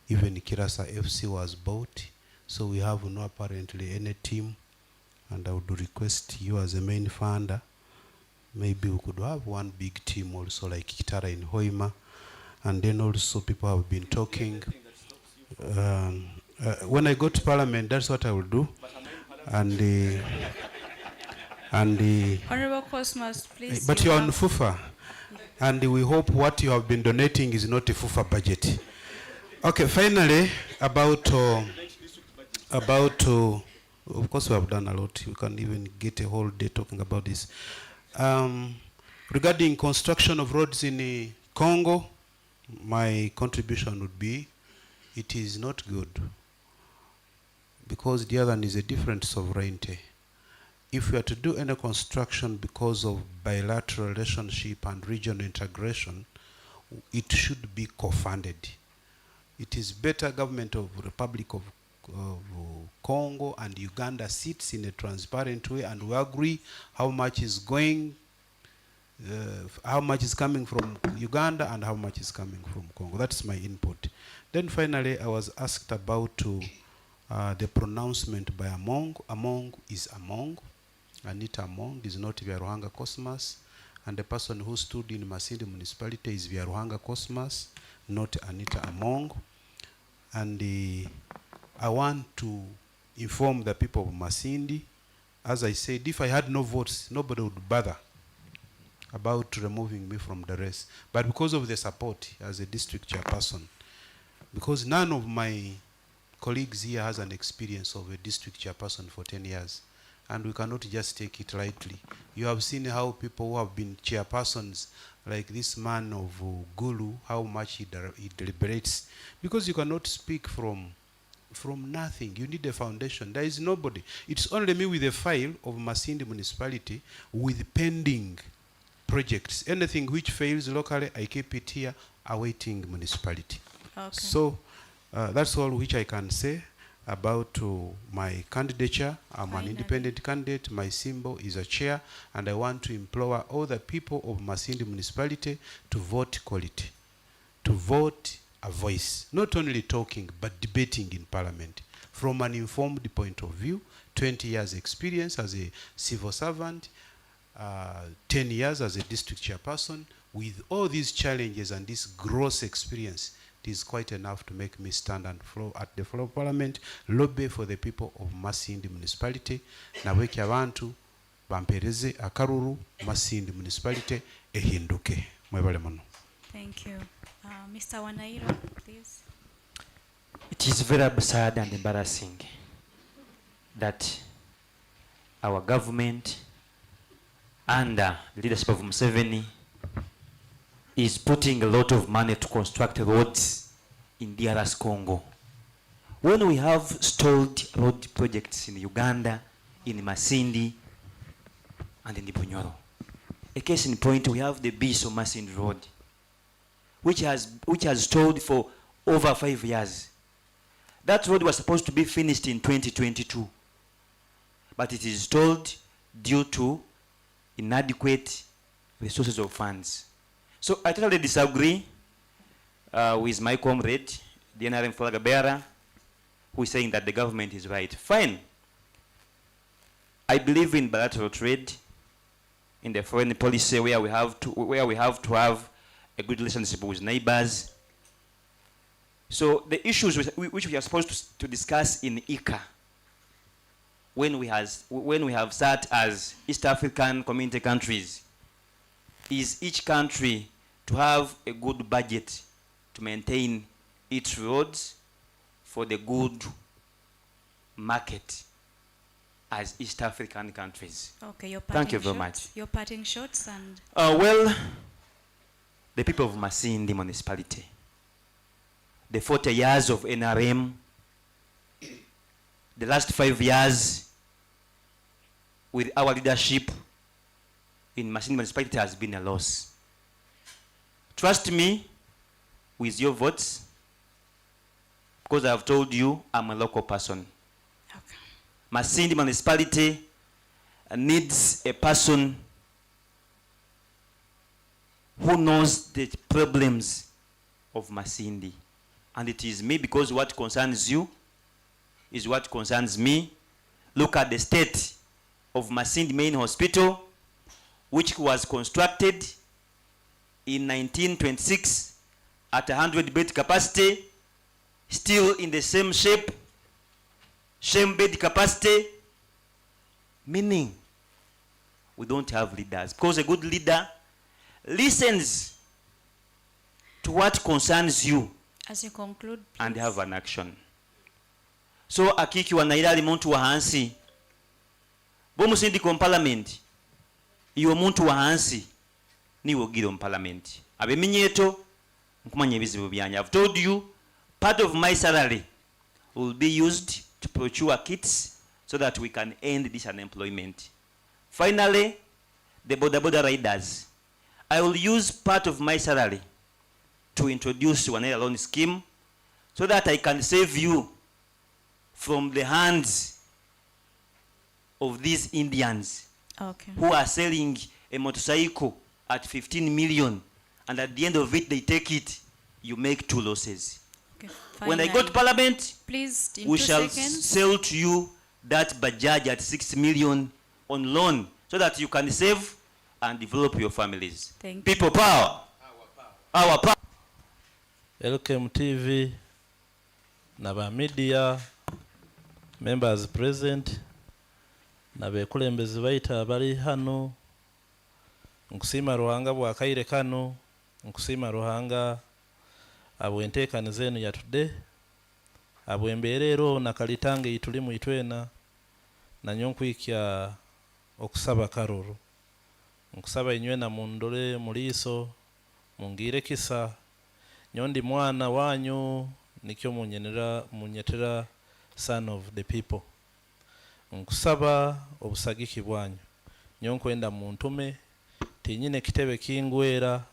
Even Kirasa FC was bought. So we have no apparently any team. And I would request you as a main funder, maybe we could have one big team also like Kitara in Hoima. And then also people have been talking. When I go to Parliament, that's what I will do. And Honorable Cosmas, please. But you're on FUFA. And we hope what you have been donating is not a FUFA budget. Okay, finally, about of course we have done a lot. We can even get a whole day talking about this. Regarding construction of roads in Congo, my contribution would be, it is not good, because the other one is a different sovereignty. If we are to do any construction because of bilateral relationship and regional integration, it should be co-funded. It is better government of Republic of Congo and Uganda sits in a transparent way and we agree how much is going, how much is coming from Uganda and how much is coming from Congo. That's my input. Then finally, I was asked about the pronouncement by Among. Among is Among. Anita Among is not Vyaruhanga Cosmas. And the person who stood in Masindi municipality is Vyaruhanga Cosmas, not Anita Among. And I want to inform the people of Masindi, as I said, if I had no votes, nobody would bother about removing me from the race. But because of the support as a district chairperson, because none of my colleagues here has an experience of a district chairperson for 10 years, and we cannot just take it lightly. You have seen how people who have been chairpersons, like this man of Gulu, how much he deliberates, because you cannot speak from nothing. You need a foundation. There is nobody. It's only me with a file of Masindi municipality with pending projects. Anything which fails locally, I keep it here, awaiting municipality. Okay. So that's all which I can say about my candidature. I'm an independent candidate. My symbol is a chair, and I want to implore all the people of Masindi municipality to vote quality, to vote a voice, not only talking but debating in parliament from an informed point of view. 20 years experience as a civil servant, 10 years as a district chairperson. With all these challenges and this gross experience, it is quite enough to make me stand and floor at the floor of parliament, lobby for the people of Masindi municipality. Naweki abantu bampereze akaruru Masindi municipality ehinduke. Mwebale mono. Thank you. Mr. Wanairo, please. It is very sad and embarrassing that our government under the leadership of Museveni is putting a lot of money to construct roads in DRS Congo, when we have stalled road projects in Uganda, in Masindi, and in the Bunyoro. A case in point, we have the Biso Masindi Road, which has stalled for over 5 years. That road was supposed to be finished in 2022, but it is stalled due to inadequate resources of funds. So I totally disagree with my comrade, the NRM flag bearer, who is saying that the government is right. Fine. I believe in bilateral trade, in the foreign policy where we have to have a good relationship with neighbors. So the issues which we are supposed to discuss in ICA, when we have sat as East African community countries, is each country to have a good budget to maintain its roads for the good market as East African countries. Okay, your Thank you very much. Your parting shots and... Well, the people of Masindi municipality, the 40 years of NRM, the last 5 years with our leadership in Masindi municipality has been a loss. Trust me with your votes, because I have told you I'm a local person. Okay. Masindi municipality needs a person who knows the problems of Masindi. And it is me, because what concerns you is what concerns me. Look at the state of Masindi Main Hospital, which was constructed in 1926 at 100-bed capacity, still in the same shape, same bed capacity, meaning we don't have leaders. Because a good leader listens to what concerns you. As you conclude, please. And have an action. So akiki wanaira muntu wa hansi, bo musindi kon parliament, iyo muntu wa hansi ni wogiro mu parliament. Abe minyeto nkumanya ebizibu byanya. I've told you part of my salary will be used to procure kits so that we can end this unemployment. Finally, the border riders, I will use part of my salary to introduce one loan scheme so that I can save you from the hands of these Indians, okay, who are selling a motorcycle at 15 million, and at the end of it they take it, you make 2 losses. Okay, when I go to parliament, please, in we 2 shall seconds. sell to you that Bajaj at 6 million on loan so that you can save and develop your families. Thank you. People power. Our power. LKM TV, naba media, members present, nabekulembezi baita abali hano, nkusima Ruhanga bwakaire kano, nkusima Ruhanga abwentekani zenu ya today, abwemberero nakalitange itulimu itwena, na nyonkwikya okusaba karuru. Nkusaba inywena mundole muliso, mungire kisa, nyondi mwana wanyu nikyo munyetera son of the people. Nkusaba obusagiki bwanyu. Nyonkwenda muntume tinyine kitebe kingwera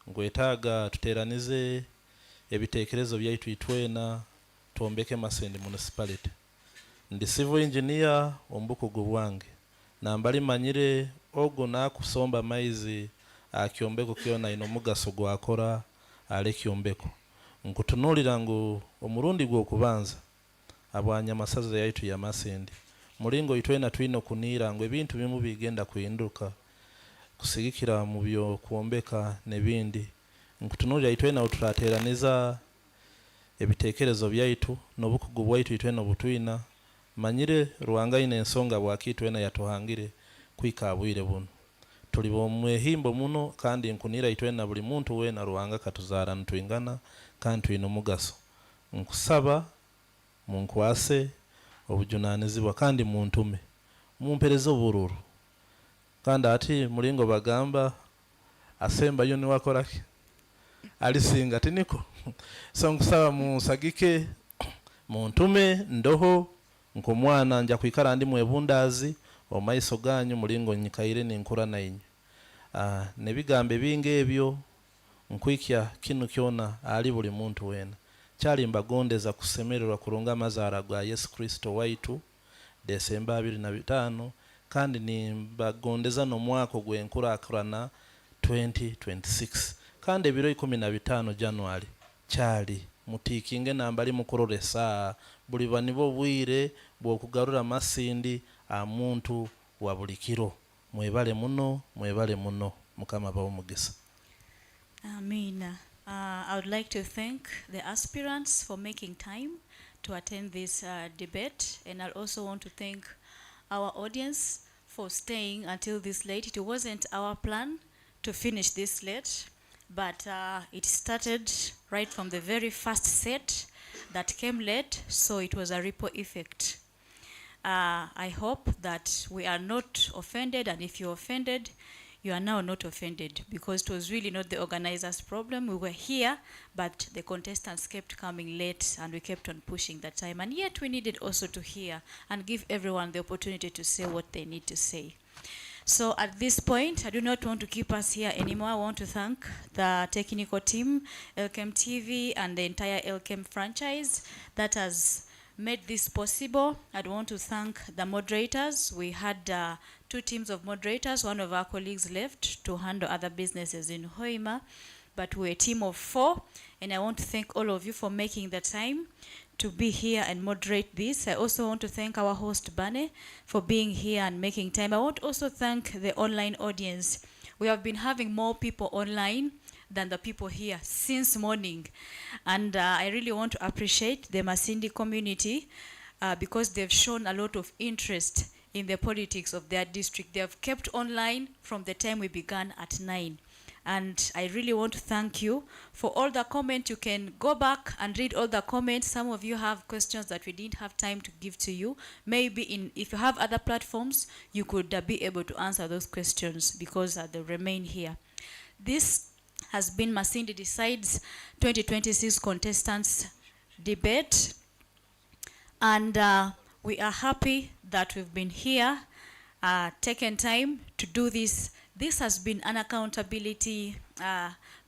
ngwetaaga tuteranize ebitekerezo byaitu itwena tuombeke Masindi municipality. Ndi civil engineer ombukugu bwange nambali manyire ogo nakusomba maizi akyombeko kiona ino mugaso gwakora ale kyombeko nkutunulira ngu omurundi gwokubanza abwanya masaza yaitu ya Masindi mulingo itwena twino kunira ngo ebintu bimu bigenda kuhinduka kusigikira mu byo kuombeka nebindi nkutunulira itwena uturateraniza ebitekerezo byaitu nobukugu bwaitu itwena butwina manyire ruwanga ine ensonga bwakitu ena yatuhangire kwikabwire buno tuli bomwehimbo muno kandi nkunira itwena buli muntu wena ruwanga katuzara ntwingana kandi twino mugaso nkusaba munkwase obujunanizibwa kandi muntume mumperezo bururu kandi ati mulingo bagamba asemba yoni wakoraki alisinga tiniko so nkusaba musagike muntume ndoho nkomwana nja kwikara ndi mwebundazi omaiso ganyu mulingo nyikaire ninkura nainyu nebigambe binge ebyo nkwikya kinu kyona ali buli muntu wena cyali mbagondeza kusemererwa kurunga amazara gwa Yesu Kristo waitu Desemba 25 kandi ni mbagondeza no mwaka gwenkurakurana 2026 kandi ebiro 15 January cyali mutikinge nambali mukuroresa buli banibo bwire bwokugarura Masindi amuntu wa bulikiro mwebale muno mukama bawo mugisa. Amen. I would like to thank the aspirants for making time to attend this debate, and I also want to thank our audience for staying until this late. It wasn't our plan to finish this late, but it started right from the very first set that came late, so it was a ripple effect. I hope that we are not offended, and if you're offended, you are now not offended, because it was really not the organizers' problem. We were here, but the contestants kept coming late and we kept on pushing that time, and yet we needed also to hear and give everyone the opportunity to say what they need to say. So at this point, I do not want to keep us here anymore. I want to thank the technical team, LCAM TV, and the entire LCAM franchise that has made this possible. I want to thank the moderators. We had 2 teams of moderators. One of our colleagues left to handle other businesses in Hoima, but we're a team of 4, and I want to thank all of you for making the time to be here and moderate this. I also want to thank our host Bane for being here and making time. I want to also thank the online audience. We have been having more people online than the people here since morning, and I really want to appreciate the Masindi community because they've shown a lot of interest in the politics of their district. They have kept online from the time we began at 9. And I really want to thank you for all the comments. You can go back and read all the comments. Some of you have questions that we didn't have time to give to you. Maybe if you have other platforms, you could be able to answer those questions because they remain here. This has been Masindi Decides 2026 Contestants Debate. And we are happy that we've been here, taken time to do this. This has been an accountability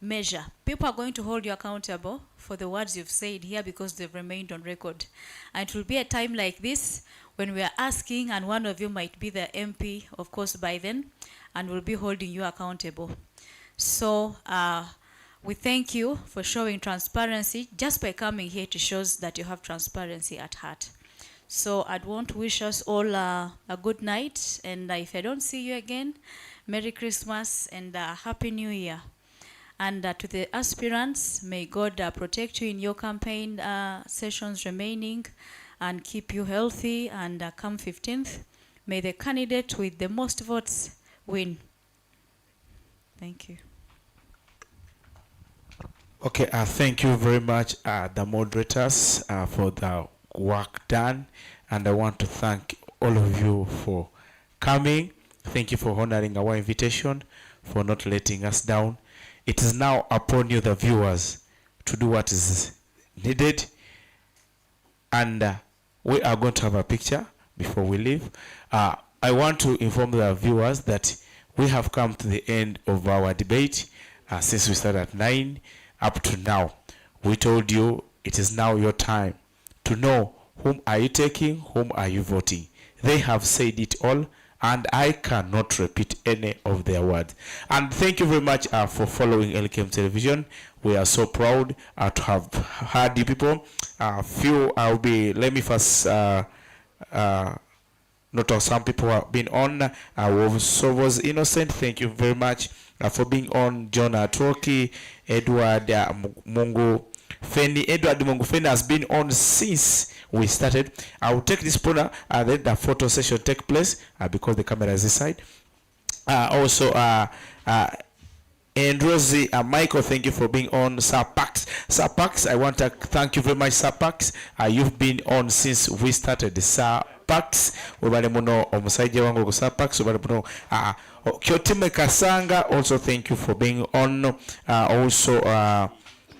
measure. People are going to hold you accountable for the words you've said here because they've remained on record. And it will be a time like this when we are asking, and one of you might be the MP, of course, by then, and we'll be holding you accountable. So we thank you for showing transparency. Just by coming here, it shows that you have transparency at heart. So I'd want to wish us all a good night, and if I don't see you again, Merry Christmas and Happy New Year. And to the aspirants, may God protect you in your campaign sessions remaining and keep you healthy, and come 15th, may the candidate with the most votes win. Thank you. Okay, thank you very much, the moderators, for the work done, and I want to thank all of you for coming. Thank you for honoring our invitation, for not letting us down. It is now upon you, the viewers, to do what is needed, and we are going to have a picture before we leave. I want to inform the viewers that we have come to the end of our debate since we started at 9 up to now. We told you it is now your time to know whom are you taking, whom are you voting. They have said it all, and I cannot repeat any of their words. And thank you very much for following LKM Television. We are so proud to have had you people. Let me first note of some people who have been on. So was Innocent, thank you very much for being on. John Atoki, Edward Mungu Feni. Edward Mungu Feni has been on since we started. I will take this photo and then the photo session take place because the camera is this side. And Rosie, Michael, thank you for being on. Sir Pax, I want to thank you very much, Sir Pax. You've been on since we started. Sir Pax, webale muno omusajja wangu Sir Pax, webale muno. Kyotime Kasanga, also thank you for being on.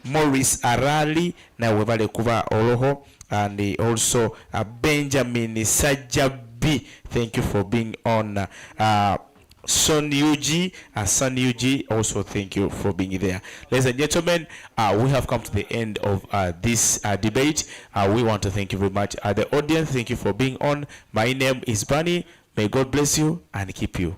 Maurice Arali, na webale kuba oloho. And also Benjamin Sajabi, thank you for being on. Son Yuji, also thank you for being there. Ladies and gentlemen, we have come to the end of this debate. We want to thank you very much. The audience, thank you for being on. My name is Bunny. May God bless you and keep you.